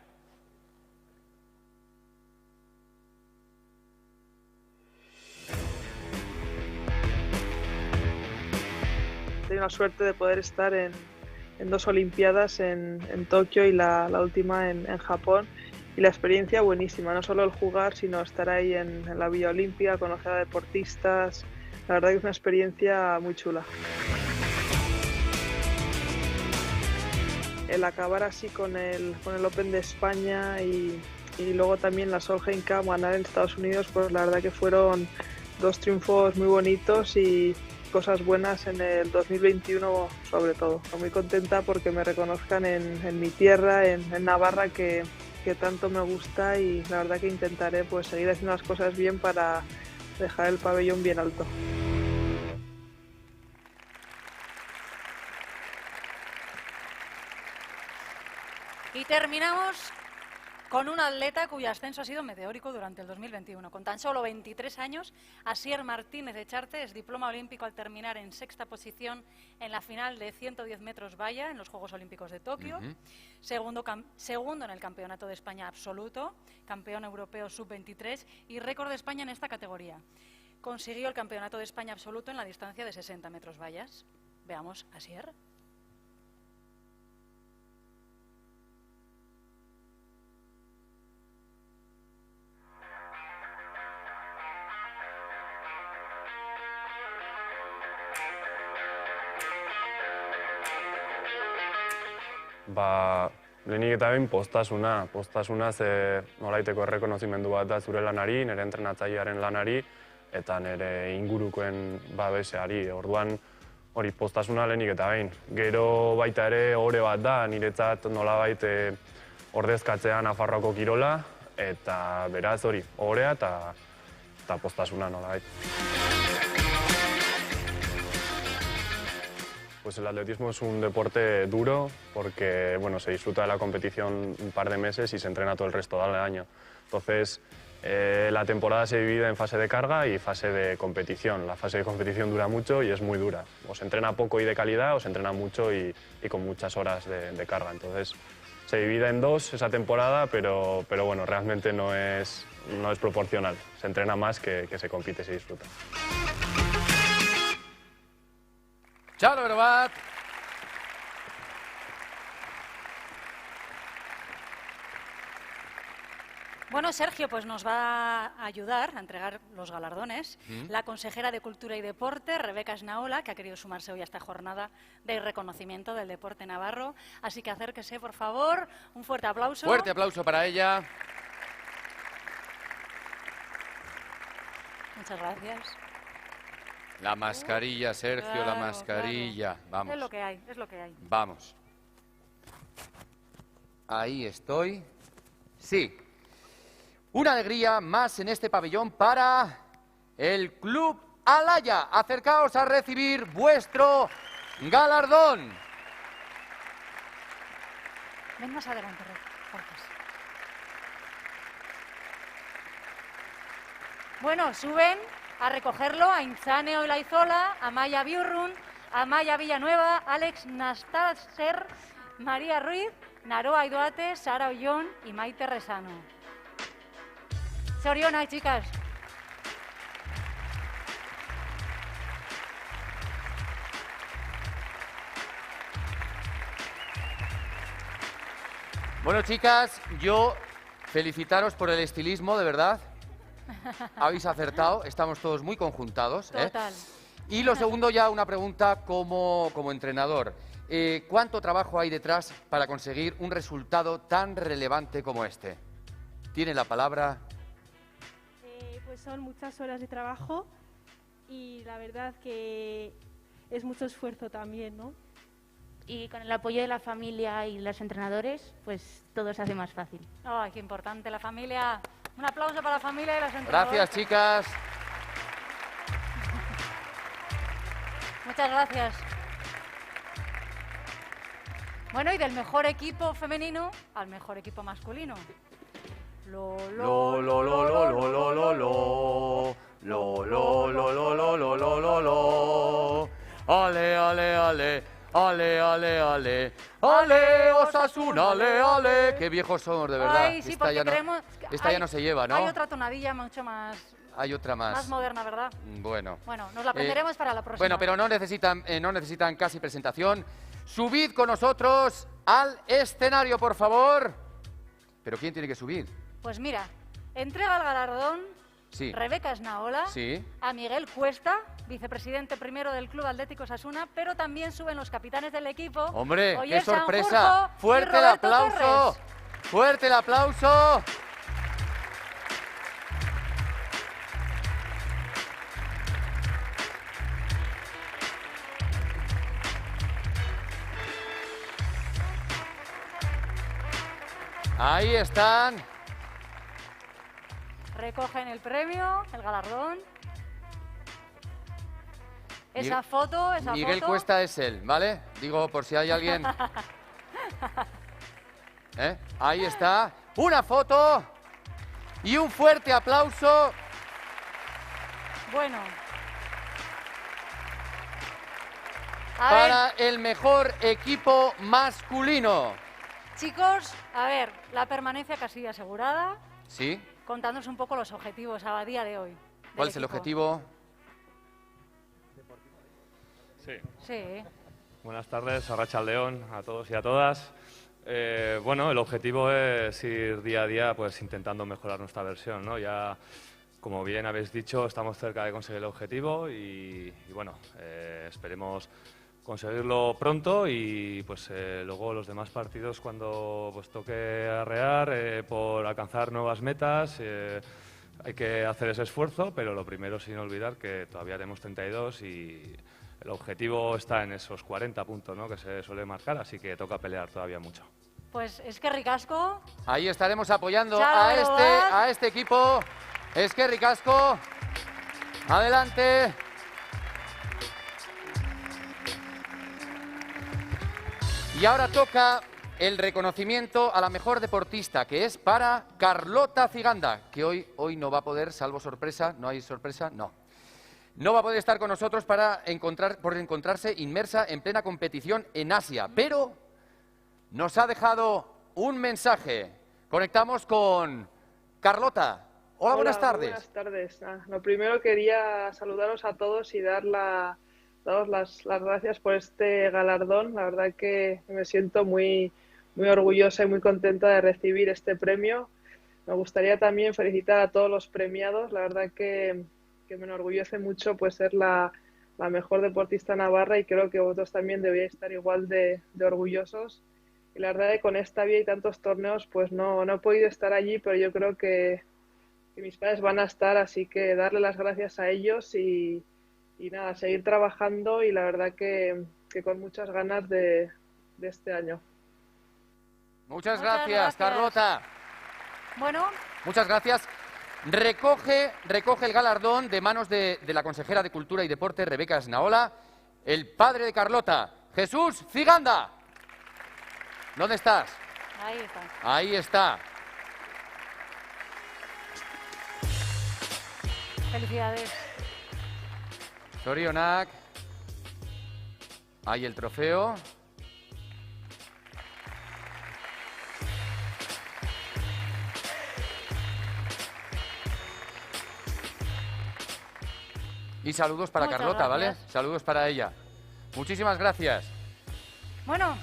He tenido la suerte de poder estar en dos Olimpiadas en Tokio y la última en Japón, y la experiencia buenísima, no solo el jugar sino estar ahí en la Villa Olímpica, conocer a deportistas, la verdad que es una experiencia muy chula. El acabar así con el Open de España y luego también la Solheim Cup, ganar en Estados Unidos, pues la verdad que fueron dos triunfos muy bonitos y cosas buenas en el 2021 sobre todo. Estoy muy contenta porque me reconozcan en mi tierra, en Navarra, que tanto me gusta, y la verdad que intentaré pues seguir haciendo las cosas bien para dejar el pabellón bien alto. Y terminamos con un atleta cuyo ascenso ha sido meteórico durante el 2021. Con tan solo 23 años, Asier Martínez Echarte es diploma olímpico al terminar en 6ª posición en la final de 110 metros valla en los Juegos Olímpicos de Tokio. Segundo en el Campeonato de España absoluto, campeón europeo sub-23 y récord de España en esta categoría. Consiguió el Campeonato de España absoluto en la distancia de 60 metros vallas. Veamos, Asier. Lehenik eta behin postasuna ze nolaiteko errekonozimendu bat da zure lanari, nire entrenatzailearen lanari eta nire ingurukoen babeseari. Orduan hori postasuna lehenik eta behin. Gero baita ere ohore bat da niretzat nolabait ordezkatzea Nafarroako kirola, eta beraz hori ohorea eta postasuna nolabait. Pues el atletismo es un deporte duro porque bueno, se disfruta de la competición un par de meses y se entrena todo el resto del año. Entonces, la temporada se divide en fase de carga y fase de competición. La fase de competición dura mucho y es muy dura. O se entrena poco y de calidad o se entrena mucho y con muchas horas de carga. Entonces, se divide en dos esa temporada, pero bueno, realmente no es proporcional. Se entrena más que se compite y se disfruta. Chalo Herbat. Bueno, Sergio, pues nos va a ayudar a entregar los galardones la consejera de Cultura y Deporte, Rebeca Esnaola, que ha querido sumarse hoy a esta jornada de reconocimiento del deporte navarro. Así que acérquese, por favor. Un fuerte aplauso. Fuerte aplauso para ella. Muchas gracias. La mascarilla, Sergio, Claro, la mascarilla. claro. Vamos. Es lo que hay, es lo que hay. Vamos. Ahí estoy. Sí. Una alegría más en este pabellón para el Club Alaya. Acercaos a recibir vuestro galardón. Ven más adelante, porfas. Bueno, suben a recogerlo a Intzane Olaizola, a Maya Biurrun, a Maya Villanueva, Alex Nastaser, María Ruiz, Naroa Idoate, Sara Ollón y Maite Resano. Zorionak, chicas. Bueno, chicas, yo felicitaros por el estilismo, de verdad. Habéis acertado, estamos todos muy conjuntados. Total. Y lo segundo, ya una pregunta como entrenador. ¿Cuánto trabajo hay detrás para conseguir un resultado tan relevante como este? Tiene la palabra. Pues son muchas horas de trabajo y la verdad que es mucho esfuerzo también, ¿no? Y con el apoyo de la familia y los entrenadores, pues todo se hace más fácil. Ay, qué importante la familia. Un aplauso para la familia y los entrenadores. Gracias, chicas. Muchas gracias. Bueno, y del mejor equipo femenino al mejor equipo masculino. Lo, lo, lo, lo, lo, lo, lo, lo, lo. Lo, lo, lo, lo, lo, lo, lo, lo, lo. Ale, ale, ale. Ale, ale, ale. Ale, Osasuna, ale, ale. Qué viejos somos, de verdad. Ay, sí, porque esta ya no se lleva, ¿no? Hay otra tonadilla mucho más... Hay otra más. Más moderna, ¿verdad? Bueno. Bueno, nos la aprenderemos para la próxima. Bueno, pero no necesitan casi presentación. Subid con nosotros al escenario, por favor. ¿Pero quién tiene que subir? Pues mira, entrega el galardón Rebeca Esnaola a Miguel Cuesta, vicepresidente primero del Club Atlético Osasuna, pero también suben los capitanes del equipo. ¡Hombre, Oyer qué sorpresa! Sanjurjo ¡Fuerte y el Roberto aplauso! Torres. ¡Fuerte el aplauso! Ahí están. Recogen el premio, el galardón. Esa foto. Miguel Cuesta es él, ¿vale? Digo, por si hay alguien... Ahí está. Una foto y un fuerte aplauso. Bueno. Para el mejor equipo masculino. Chicos, a ver, la permanencia casi asegurada. Sí. Contándonos un poco los objetivos a día de hoy. ¿Cuál es el objetivo? Sí. Sí. Buenas tardes, arratsaldeon a todos y a todas. Bueno, el objetivo es ir día a día pues intentando mejorar nuestra versión, ¿no? Ya, como bien habéis dicho, estamos cerca de conseguir el objetivo y bueno, esperemos conseguirlo pronto y pues luego los demás partidos cuando pues toque arrear por alcanzar nuevas metas. Hay que hacer ese esfuerzo, pero lo primero sin olvidar que todavía tenemos 32 y el objetivo está en esos 40 puntos, ¿no? Que se suele marcar, así que toca pelear todavía mucho. Pues eskerrik asko. Ahí estaremos apoyando a este equipo. Eskerrik asko. Adelante. Y ahora toca el reconocimiento a la mejor deportista, que es para Carlota Ciganda, que hoy no va a poder, salvo sorpresa. ¿No hay sorpresa? No. No va a poder estar con nosotros por encontrarse inmersa en plena competición en Asia, pero nos ha dejado un mensaje. Conectamos con Carlota. Hola, buenas tardes. Buenas tardes. Lo primero quería saludaros a todos y daros las gracias por este galardón. La verdad que me siento muy orgullosa y muy contenta de recibir este premio. Me gustaría también felicitar a todos los premiados. La verdad que me enorgullece mucho pues ser la mejor deportista navarra y creo que vosotros también debéis estar igual de orgullosos. Y la verdad que con esta vía y tantos torneos pues no he podido estar allí, pero yo creo que mis padres van a estar, así que darle las gracias a ellos y nada, seguir trabajando y la verdad que con muchas ganas de este año. Muchas gracias, Carlota. Bueno. Muchas gracias. Recoge el galardón de manos de la consejera de Cultura y Deporte, Rebeca Esnaola, el padre de Carlota, Jesús Ciganda. ¿Dónde estás? Ahí está. Ahí está. Felicidades. Zorionak. Ahí el trofeo. Y saludos para Muchas Carlota, gracias. ¿vale? Saludos para ella. Muchísimas gracias. Bueno,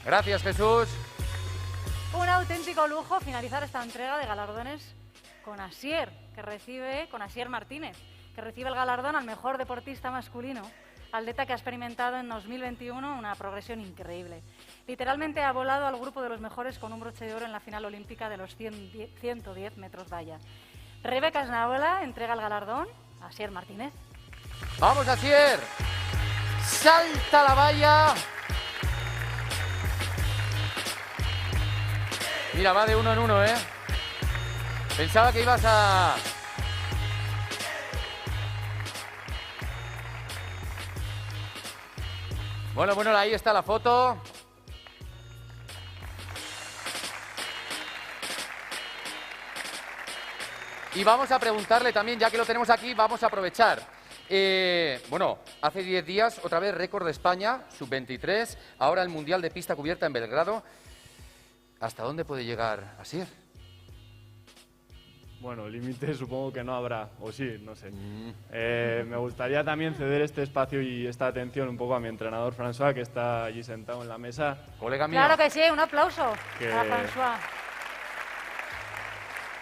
Gracias, Jesús. un auténtico lujo finalizar esta entrega de galardones con Asier Martínez, que recibe el galardón al mejor deportista masculino, atleta que ha experimentado en 2021 una progresión increíble. Literalmente ha volado al grupo de los mejores con un broche de oro en la final olímpica de los 110 metros valla. Rebeca Esnaola entrega el galardón a Asier Martínez. ¡Vamos, Asier! ¡Salta la valla! Mira, va de uno en uno, ¿eh? Pensaba que ibas a... Bueno, ahí está la foto. Y vamos a preguntarle también, ya que lo tenemos aquí, vamos a aprovechar. Bueno, hace 10 días, otra vez récord de España, sub-23, ahora el Mundial de Pista Cubierta en Belgrado. ¿Hasta dónde puede llegar Asier? Bueno, límite supongo que no habrá, o sí, no sé. Me gustaría también ceder este espacio y esta atención un poco a mi entrenador François, que está allí sentado en la mesa. Colega mío. Claro que sí, un aplauso Que- a François.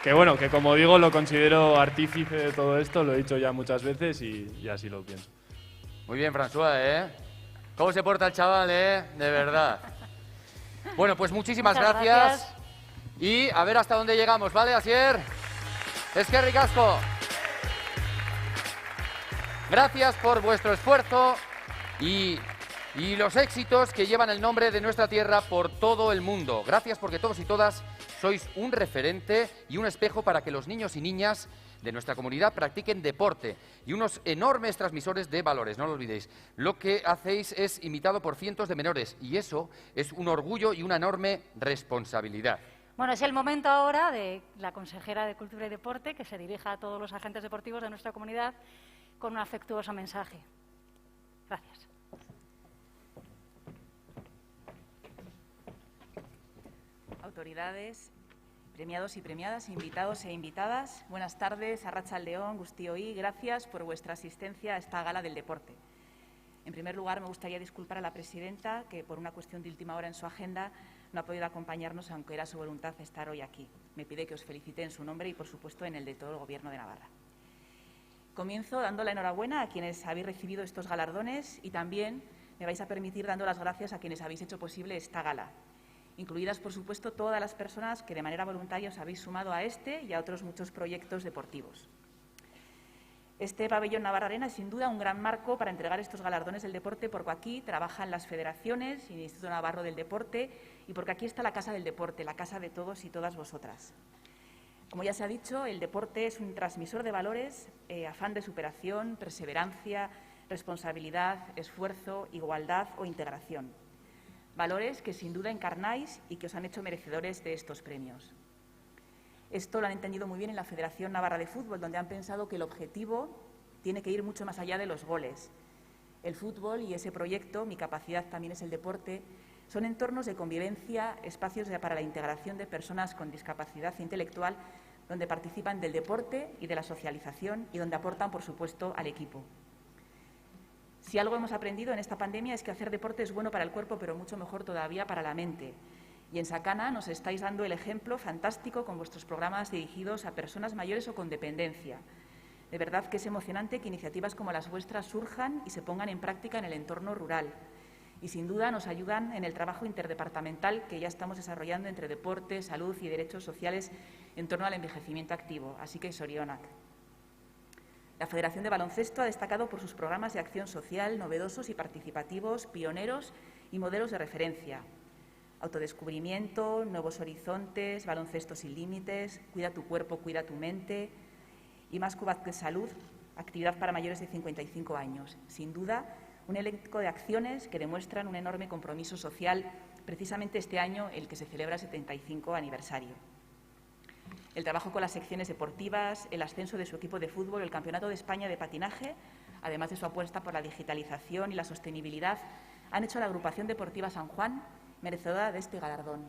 Que bueno, que como digo, lo considero artífice de todo esto, lo he dicho ya muchas veces y así lo pienso. Muy bien, François, ¿eh? ¿Cómo se porta el chaval, eh? De verdad. Bueno, pues muchísimas Muchas gracias. Y a ver hasta dónde llegamos, ¿vale, Asier? Eskerrik asko. Gracias por vuestro esfuerzo y los éxitos que llevan el nombre de nuestra tierra por todo el mundo. Gracias porque todos y todas sois un referente y un espejo para que los niños y niñas de nuestra comunidad practiquen deporte y unos enormes transmisores de valores, no lo olvidéis. Lo que hacéis es imitado por cientos de menores y eso es un orgullo y una enorme responsabilidad. Bueno, es el momento ahora de la consejera de Cultura y Deporte que se dirija a todos los agentes deportivos de nuestra comunidad con un afectuoso mensaje. Gracias. Autoridades, premiados y premiadas, invitados e invitadas, buenas tardes, Arratsaldeon, Guztioi, gracias por vuestra asistencia a esta gala del deporte. En primer lugar, me gustaría disculpar a la presidenta, que por una cuestión de última hora en su agenda no ha podido acompañarnos, aunque era su voluntad estar hoy aquí. Me pide que os felicite en su nombre y, por supuesto, en el de todo el Gobierno de Navarra. Comienzo dando la enhorabuena a quienes habéis recibido estos galardones y también me vais a permitir dando las gracias a quienes habéis hecho posible esta gala, incluidas, por supuesto, todas las personas que de manera voluntaria os habéis sumado a este y a otros muchos proyectos deportivos. Este pabellón Navarra Arena es sin duda un gran marco para entregar estos galardones del deporte, porque aquí trabajan las federaciones y el Instituto Navarro del Deporte y porque aquí está la Casa del Deporte, la casa de todos y todas vosotras. Como ya se ha dicho, el deporte es un transmisor de valores, afán de superación, perseverancia, responsabilidad, esfuerzo, igualdad o integración. Valores que sin duda encarnáis y que os han hecho merecedores de estos premios. Esto lo han entendido muy bien en la Federación Navarra de Fútbol, donde han pensado que el objetivo tiene que ir mucho más allá de los goles. El fútbol y ese proyecto, Mi capacidad también es el deporte, son entornos de convivencia, espacios para la integración de personas con discapacidad intelectual, donde participan del deporte y de la socialización y donde aportan, por supuesto, al equipo. Si algo hemos aprendido en esta pandemia es que hacer deporte es bueno para el cuerpo, pero mucho mejor todavía para la mente. Y en Sakana nos estáis dando el ejemplo fantástico con vuestros programas dirigidos a personas mayores o con dependencia. De verdad que es emocionante que iniciativas como las vuestras surjan y se pongan en práctica en el entorno rural. Y sin duda nos ayudan en el trabajo interdepartamental que ya estamos desarrollando entre deporte, salud y derechos sociales en torno al envejecimiento activo. Así que sorionak. La Federación de Baloncesto ha destacado por sus programas de acción social novedosos y participativos, pioneros y modelos de referencia. Autodescubrimiento, nuevos horizontes, baloncesto sin límites, cuida tu cuerpo, cuida tu mente y más Cubat Salud, actividad para mayores de 55 años. Sin duda, un elenco de acciones que demuestran un enorme compromiso social, precisamente este año, el que se celebra el 75 aniversario. El trabajo con las secciones deportivas, el ascenso de su equipo de fútbol, el Campeonato de España de patinaje, además de su apuesta por la digitalización y la sostenibilidad, han hecho a la Agrupación Deportiva San Juan merecedora de este galardón.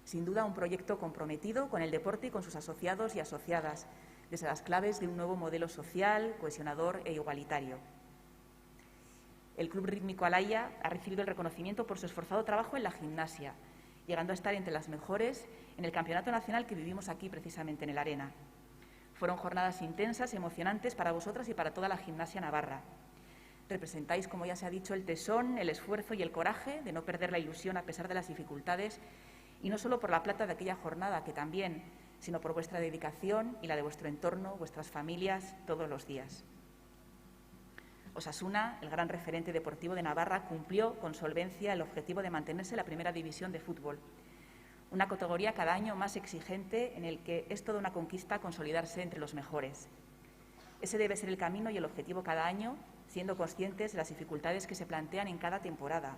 Sin duda, un proyecto comprometido con el deporte y con sus asociados y asociadas, desde las claves de un nuevo modelo social, cohesionador e igualitario. El Club Rítmico Alaya ha recibido el reconocimiento por su esforzado trabajo en la gimnasia, llegando a estar entre las mejores en el campeonato nacional que vivimos aquí, precisamente en el Arena. Fueron jornadas intensas, emocionantes para vosotras y para toda la gimnasia navarra. Representáis, como ya se ha dicho, el tesón, el esfuerzo y el coraje de no perder la ilusión a pesar de las dificultades, y no solo por la plata de aquella jornada, que también, sino por vuestra dedicación y la de vuestro entorno, vuestras familias, todos los días. Osasuna, el gran referente deportivo de Navarra, cumplió con solvencia el objetivo de mantenerse en la primera división de fútbol, una categoría cada año más exigente en el que es toda una conquista consolidarse entre los mejores. Ese debe ser el camino y el objetivo cada año, siendo conscientes de las dificultades que se plantean en cada temporada.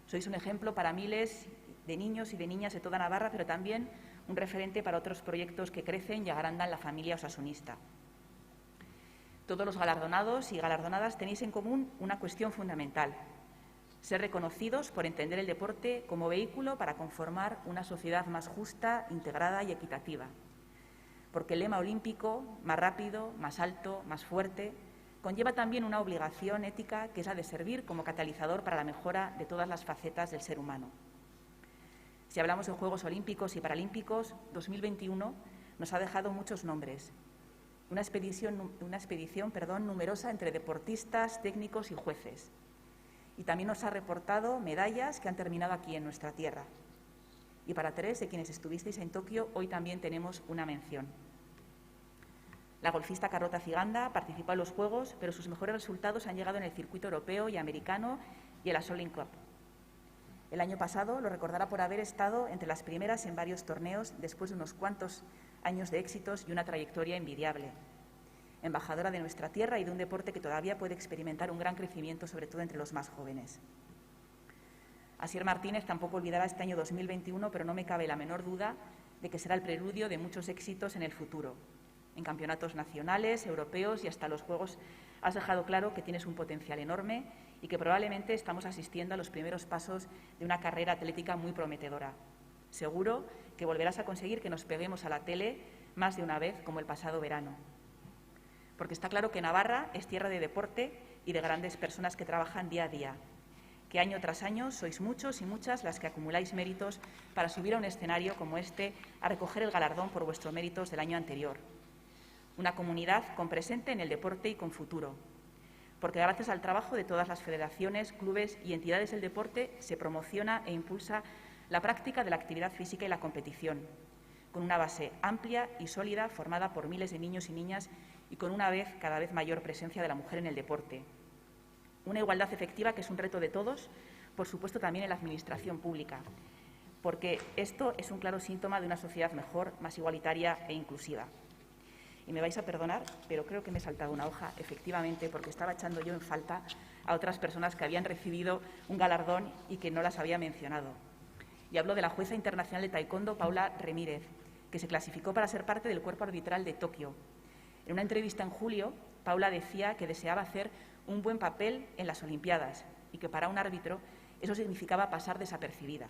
Sois un ejemplo para miles de niños y de niñas de toda Navarra, pero también un referente para otros proyectos que crecen y agrandan la familia osasunista. Todos los galardonados y galardonadas tenéis en común una cuestión fundamental: ser reconocidos por entender el deporte como vehículo para conformar una sociedad más justa, integrada y equitativa. Porque el lema olímpico, más rápido, más alto, más fuerte, conlleva también una obligación ética que es la de servir como catalizador para la mejora de todas las facetas del ser humano. Si hablamos de Juegos Olímpicos y Paralímpicos, 2021 nos ha dejado muchos nombres. Una expedición numerosa entre deportistas, técnicos y jueces. Y también nos ha reportado medallas que han terminado aquí en nuestra tierra. Y para 3 de quienes estuvisteis en Tokio, hoy también tenemos una mención. La golfista Carlota Ciganda participó en los Juegos, pero sus mejores resultados han llegado en el circuito europeo y americano y en la Solheim Cup. El año pasado lo recordará por haber estado entre las primeras en varios torneos después de unos cuantos años de éxitos y una trayectoria envidiable. Embajadora de nuestra tierra y de un deporte que todavía puede experimentar un gran crecimiento, sobre todo entre los más jóvenes. Asier Martínez tampoco olvidará este año 2021, pero no me cabe la menor duda de que será el preludio de muchos éxitos en el futuro. En campeonatos nacionales, europeos y hasta los Juegos has dejado claro que tienes un potencial enorme y que probablemente estamos asistiendo a los primeros pasos de una carrera atlética muy prometedora. Seguro que volverás a conseguir que nos peguemos a la tele más de una vez, como el pasado verano. Porque está claro que Navarra es tierra de deporte y de grandes personas que trabajan día a día, que año tras año sois muchos y muchas las que acumuláis méritos para subir a un escenario como este a recoger el galardón por vuestros méritos del año anterior. Una comunidad con presente en el deporte y con futuro, porque gracias al trabajo de todas las federaciones, clubes y entidades del deporte se promociona e impulsa la práctica de la actividad física y la competición, con una base amplia y sólida formada por miles de niños y niñas y con cada vez mayor presencia de la mujer en el deporte. Una igualdad efectiva que es un reto de todos, por supuesto también en la administración pública, porque esto es un claro síntoma de una sociedad mejor, más igualitaria e inclusiva. Y me vais a perdonar, pero creo que me he saltado una hoja, efectivamente, porque estaba echando yo en falta a otras personas que habían recibido un galardón y que no las había mencionado. Y hablo de la jueza internacional de taekwondo, Paula Remírez, que se clasificó para ser parte del cuerpo arbitral de Tokio. En una entrevista en julio, Paula decía que deseaba hacer un buen papel en las Olimpiadas y que para un árbitro eso significaba pasar desapercibida.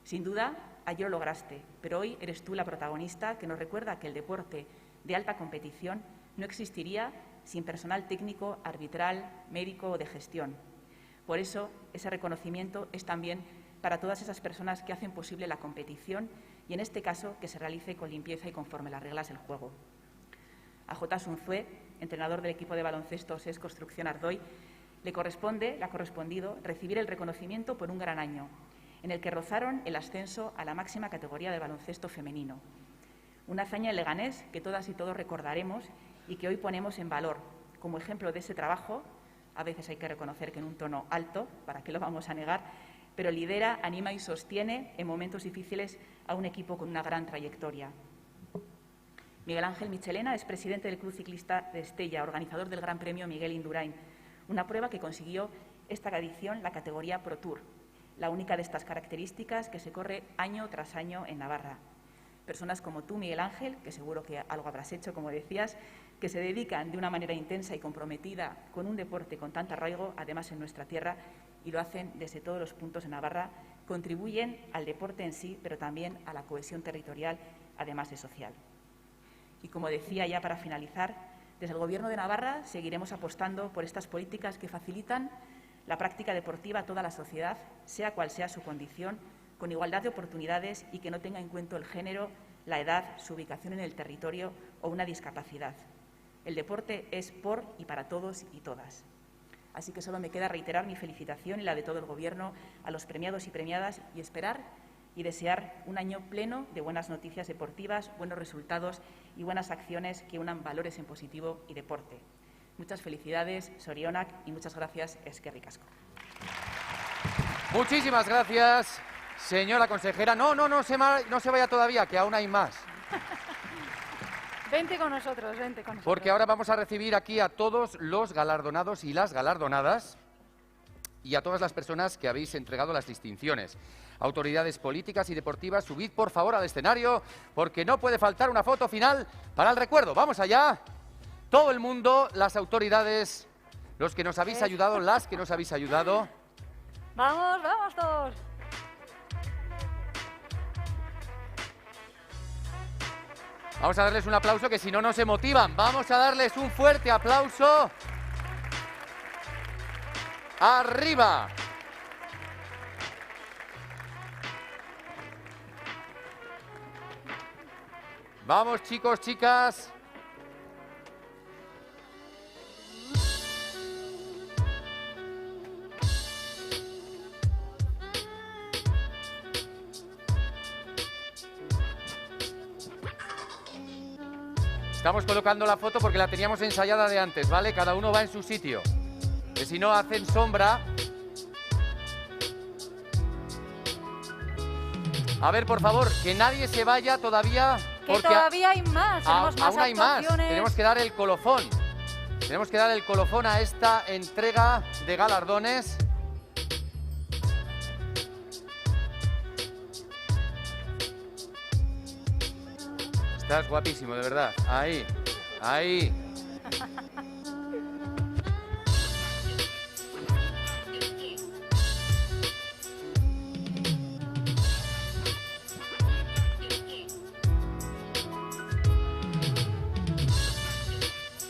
Sin duda, ayer lo lograste, pero hoy eres tú la protagonista que nos recuerda que el deporte de alta competición no existiría sin personal técnico, arbitral, médico o de gestión. Por eso, ese reconocimiento es también para todas esas personas que hacen posible la competición y, en este caso, que se realice con limpieza y conforme las reglas del juego. A J. Sunzue, entrenador del equipo de baloncesto SES Construcción Ardoy, le ha correspondido recibir el reconocimiento por un gran año, en el que rozaron el ascenso a la máxima categoría de baloncesto femenino. Una hazaña en Leganés que todas y todos recordaremos y que hoy ponemos en valor como ejemplo de ese trabajo. A veces hay que reconocer que en un tono alto, ¿para qué lo vamos a negar?, pero lidera, anima y sostiene en momentos difíciles a un equipo con una gran trayectoria. Miguel Ángel Michelena es presidente del Club Ciclista de Estella, organizador del Gran Premio Miguel Indurain, una prueba que consiguió esta edición la categoría Pro Tour, la única de estas características que se corre año tras año en Navarra. Personas como tú, Miguel Ángel, que seguro que algo habrás hecho, como decías, que se dedican de una manera intensa y comprometida con un deporte con tanto arraigo, además en nuestra tierra, y lo hacen desde todos los puntos de Navarra, contribuyen al deporte en sí, pero también a la cohesión territorial, además de social. Y como decía ya para finalizar, desde el Gobierno de Navarra seguiremos apostando por estas políticas que facilitan la práctica deportiva a toda la sociedad, sea cual sea su condición, con igualdad de oportunidades y que no tenga en cuenta el género, la edad, su ubicación en el territorio o una discapacidad. El deporte es por y para todos y todas. Así que solo me queda reiterar mi felicitación y la de todo el Gobierno a los premiados y premiadas y esperar y desear un año pleno de buenas noticias deportivas, buenos resultados y buenas acciones que unan valores en positivo y deporte. Muchas felicidades, Sorionak, y muchas gracias, eskerrik asko. Muchísimas gracias, señora consejera. No se vaya todavía, que aún hay más. Vente con nosotros, vente con nosotros. Porque ahora vamos a recibir aquí a todos los galardonados y las galardonadas y a todas las personas que habéis entregado las distinciones. Autoridades políticas y deportivas, subid por favor al escenario porque no puede faltar una foto final para el recuerdo. ¡Vamos allá! Todo el mundo, las autoridades, los que nos habéis ayudado, las que nos habéis ayudado. ¡Vamos, vamos todos! Vamos a darles un aplauso que si no, no se motivan. Vamos a darles un fuerte aplauso. ¡Arriba! Vamos, chicos, chicas. Estamos colocando la foto porque la teníamos ensayada de antes, ¿vale? Cada uno va en su sitio. Que si no hacen sombra. A ver, por favor, que nadie se vaya todavía. Que porque todavía hay más, tenemos más aún hay más. actuaciones. Tenemos que dar el colofón. Tenemos que dar el colofón a esta entrega de galardones. Estás guapísimo, de verdad. Ahí, ahí.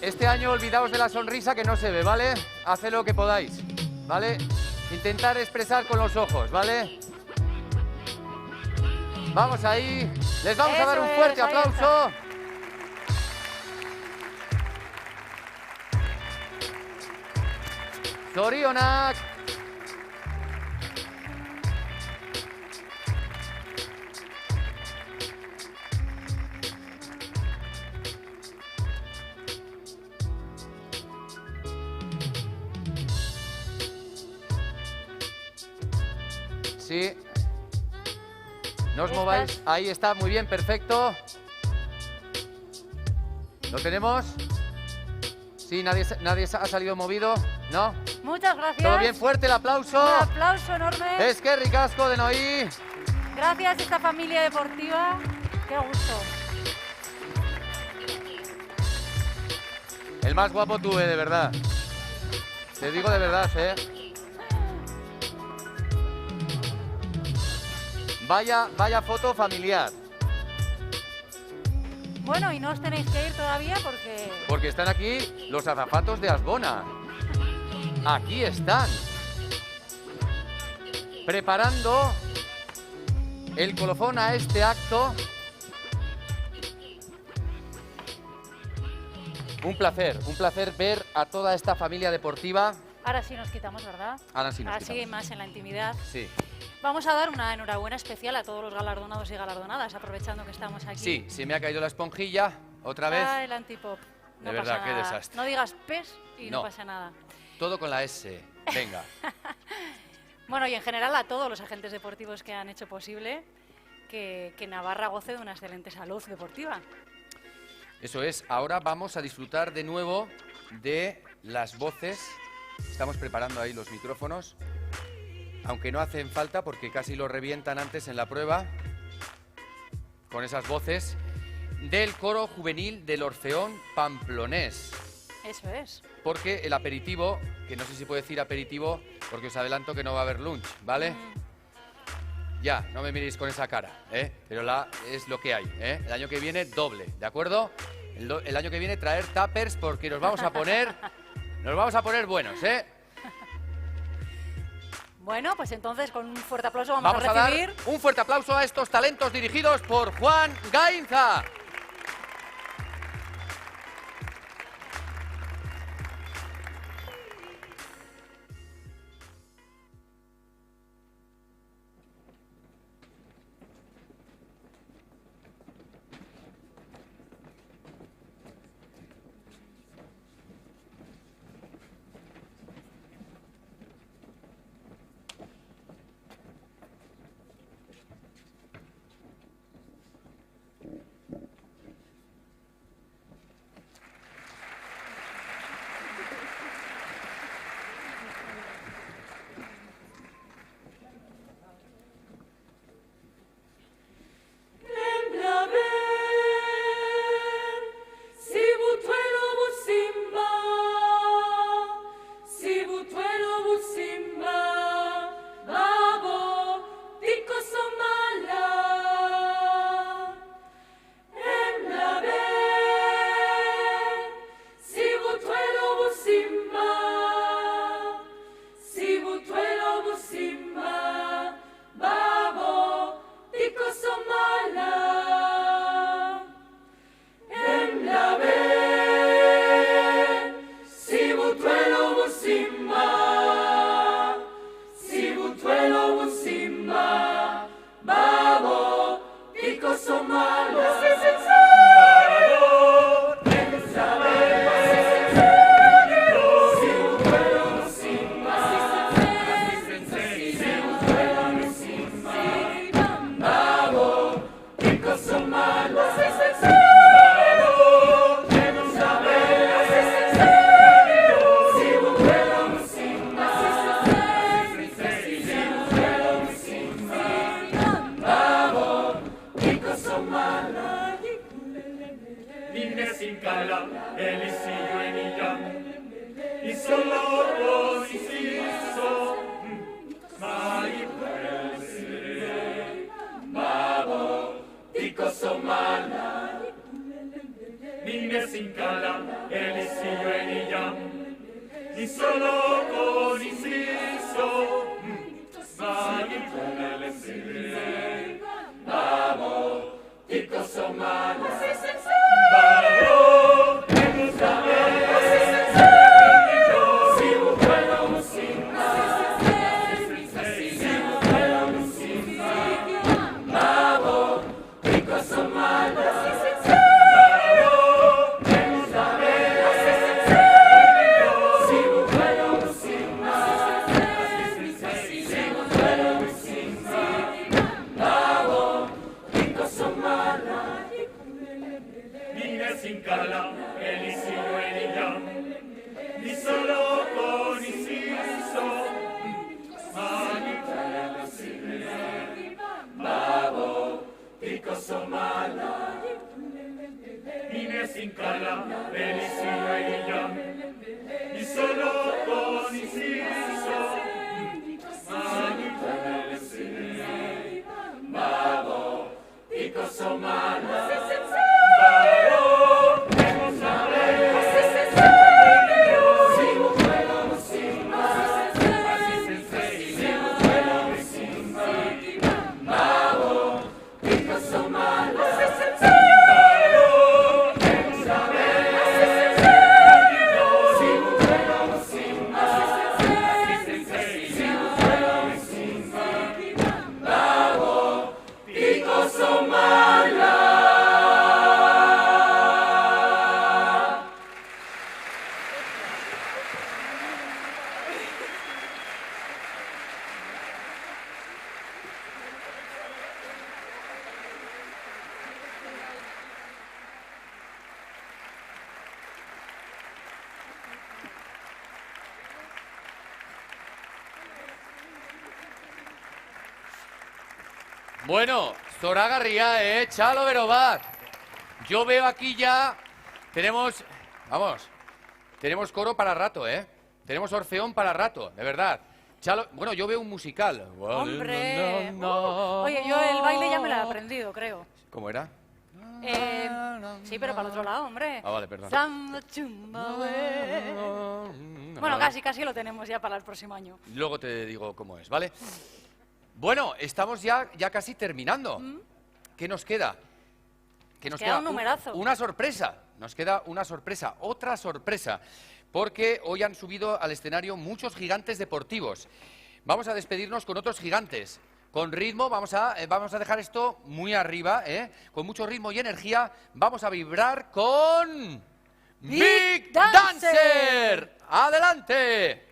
Este año olvidaos de la sonrisa que no se ve, ¿vale? Haced lo que podáis, ¿vale? Intentar expresar con los ojos, ¿vale? Vamos ahí. Les vamos a dar un fuerte aplauso. Zorionak. Sí. No os mováis. Ahí está, muy bien, perfecto. ¿Lo tenemos? Sí, nadie ha salido movido, ¿no? Muchas gracias. Todo bien, fuerte el aplauso. Un aplauso enorme. Es que ricasco de Noí. Gracias a esta familia deportiva. Qué gusto. El más guapo tuve, de verdad. Te digo de verdad, ¿eh? Vaya foto familiar. Bueno, y no os tenéis que ir todavía porque... Porque están aquí los azafatos de Asbona. Aquí están. Preparando el colofón a este acto. Un placer ver a toda esta familia deportiva. Ahora sí nos quitamos, ¿verdad? Ahora sí nos Ahora sí, más en la intimidad. Sí. Vamos a dar una enhorabuena especial a todos los galardonados y galardonadas, aprovechando que estamos aquí. Sí, se me ha caído la esponjilla otra vez. Ah, el antipop. No De verdad, pasa qué nada. desastre. No digas pes y no No. pasa nada. Todo con la S. Venga. Bueno, y en general a todos los agentes deportivos que han hecho posible que Navarra goce de una excelente salud deportiva. Eso es. Ahora vamos a disfrutar de nuevo de las voces. Estamos preparando ahí los micrófonos. Aunque no hacen falta porque casi lo revientan antes en la prueba. Con esas voces del coro juvenil del Orfeón Pamplonés. Eso es. Porque el aperitivo, que no sé si puedo decir aperitivo, porque os adelanto que no va a haber lunch, ¿vale? Ya, no me miréis con esa cara, ¿eh? Pero es lo que hay, ¿eh? El año que viene doble, ¿de acuerdo? El año que viene traer tuppers porque nos vamos a poner buenos, ¿eh? Bueno, pues entonces con un fuerte aplauso vamos Vamos a recibir... dar un fuerte aplauso a estos talentos dirigidos por Juan Gainza. ni solo con inciso, mali babo, tico somala, niña sin cala, elisillo en ella, ni solo con inciso, mali babo, tico somala, babo, me gusta ver. Sin cala, elisillo en ella, ni solo con inciso, manipula babo, tico somala, niña sin cala, elisillo en ella, ni solo con inciso, manipula babo, tico somala, Bueno, zoragarria, Txalo bero bat. Yo veo aquí ya, tenemos coro para rato, Tenemos orfeón para rato, de verdad. Chalo, bueno, yo veo un musical. ¡Hombre! Oye, yo el baile ya me lo he aprendido, creo. ¿Cómo era? Sí, pero para el otro lado, hombre. Ah, vale, perdón. Bueno, casi lo tenemos ya para el próximo año. Luego te digo cómo es, ¿vale? Bueno, estamos ya casi terminando. ¿Qué nos queda? ¿Qué nos queda? Un numerazo. Una sorpresa. Nos queda una sorpresa, otra sorpresa. Porque hoy han subido al escenario muchos gigantes deportivos. Vamos a despedirnos con otros gigantes. Con ritmo, vamos a dejar esto muy arriba, con mucho ritmo y energía. Vamos a vibrar con... ¡Big Dancer! ¡Adelante!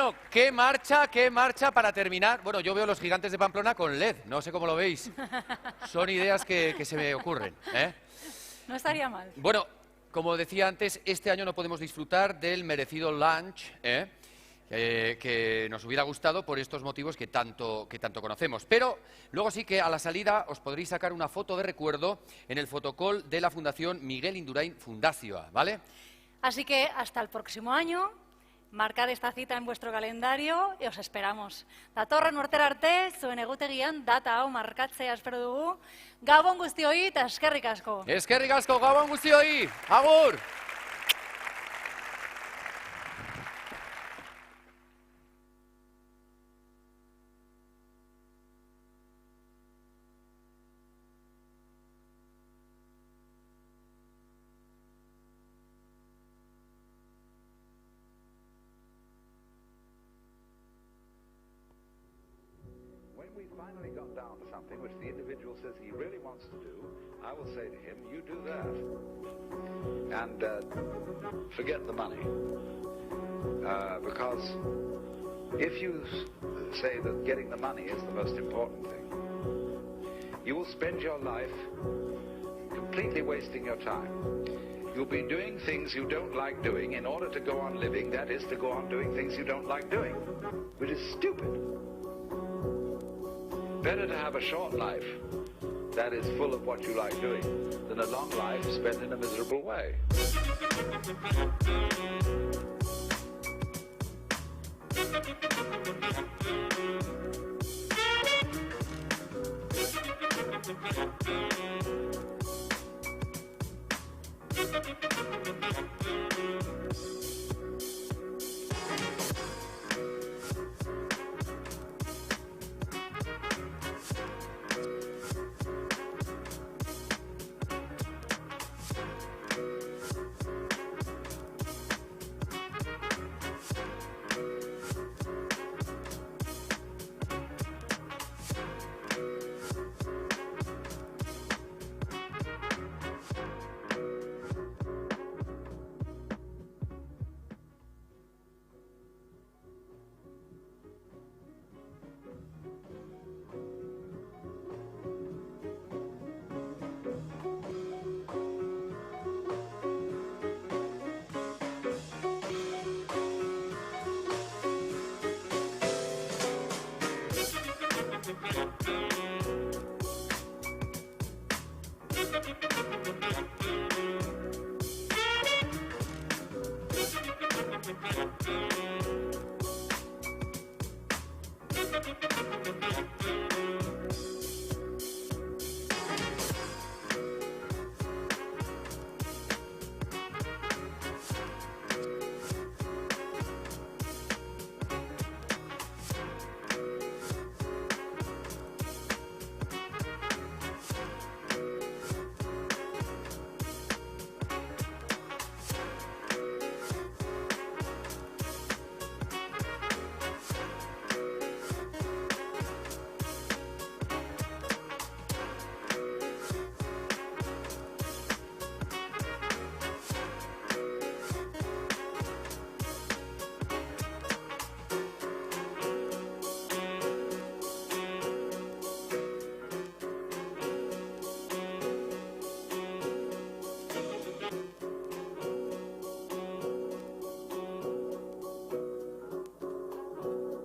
Bueno, qué marcha para terminar. Bueno, yo veo los Gigantes de Pamplona con LED, no sé cómo lo veis. Son ideas que se me ocurren, ¿eh? No estaría mal. Bueno, como decía antes, este año no podemos disfrutar del merecido lunch, que nos hubiera gustado por estos motivos que tanto conocemos. Pero luego sí que a la salida os podréis sacar una foto de recuerdo en el fotocall de la Fundación Miguel Indurain Fundazioa, ¿vale? Así que hasta el próximo año, marcad esta cita en vuestro calendario y os esperamos. Datorren urtera arte, zuen egutegian data hau markatzea espero dugu. Gabon guztioi eta eskerrik asko. Eskerrik asko, gabon guztioi. Agur! Finally got down to something which the individual says he really wants to do, I will say to him, you do that. And forget the money. Because if you say that getting the money is the most important thing, you will spend your life completely wasting your time. You'll be doing things you don't like doing in order to go on living, that is, to go on doing things you don't like doing, which is stupid. Better to have a short life that is full of what you like doing than a long life spent in a miserable way.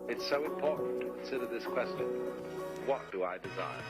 It's so important to consider this question. What do I desire?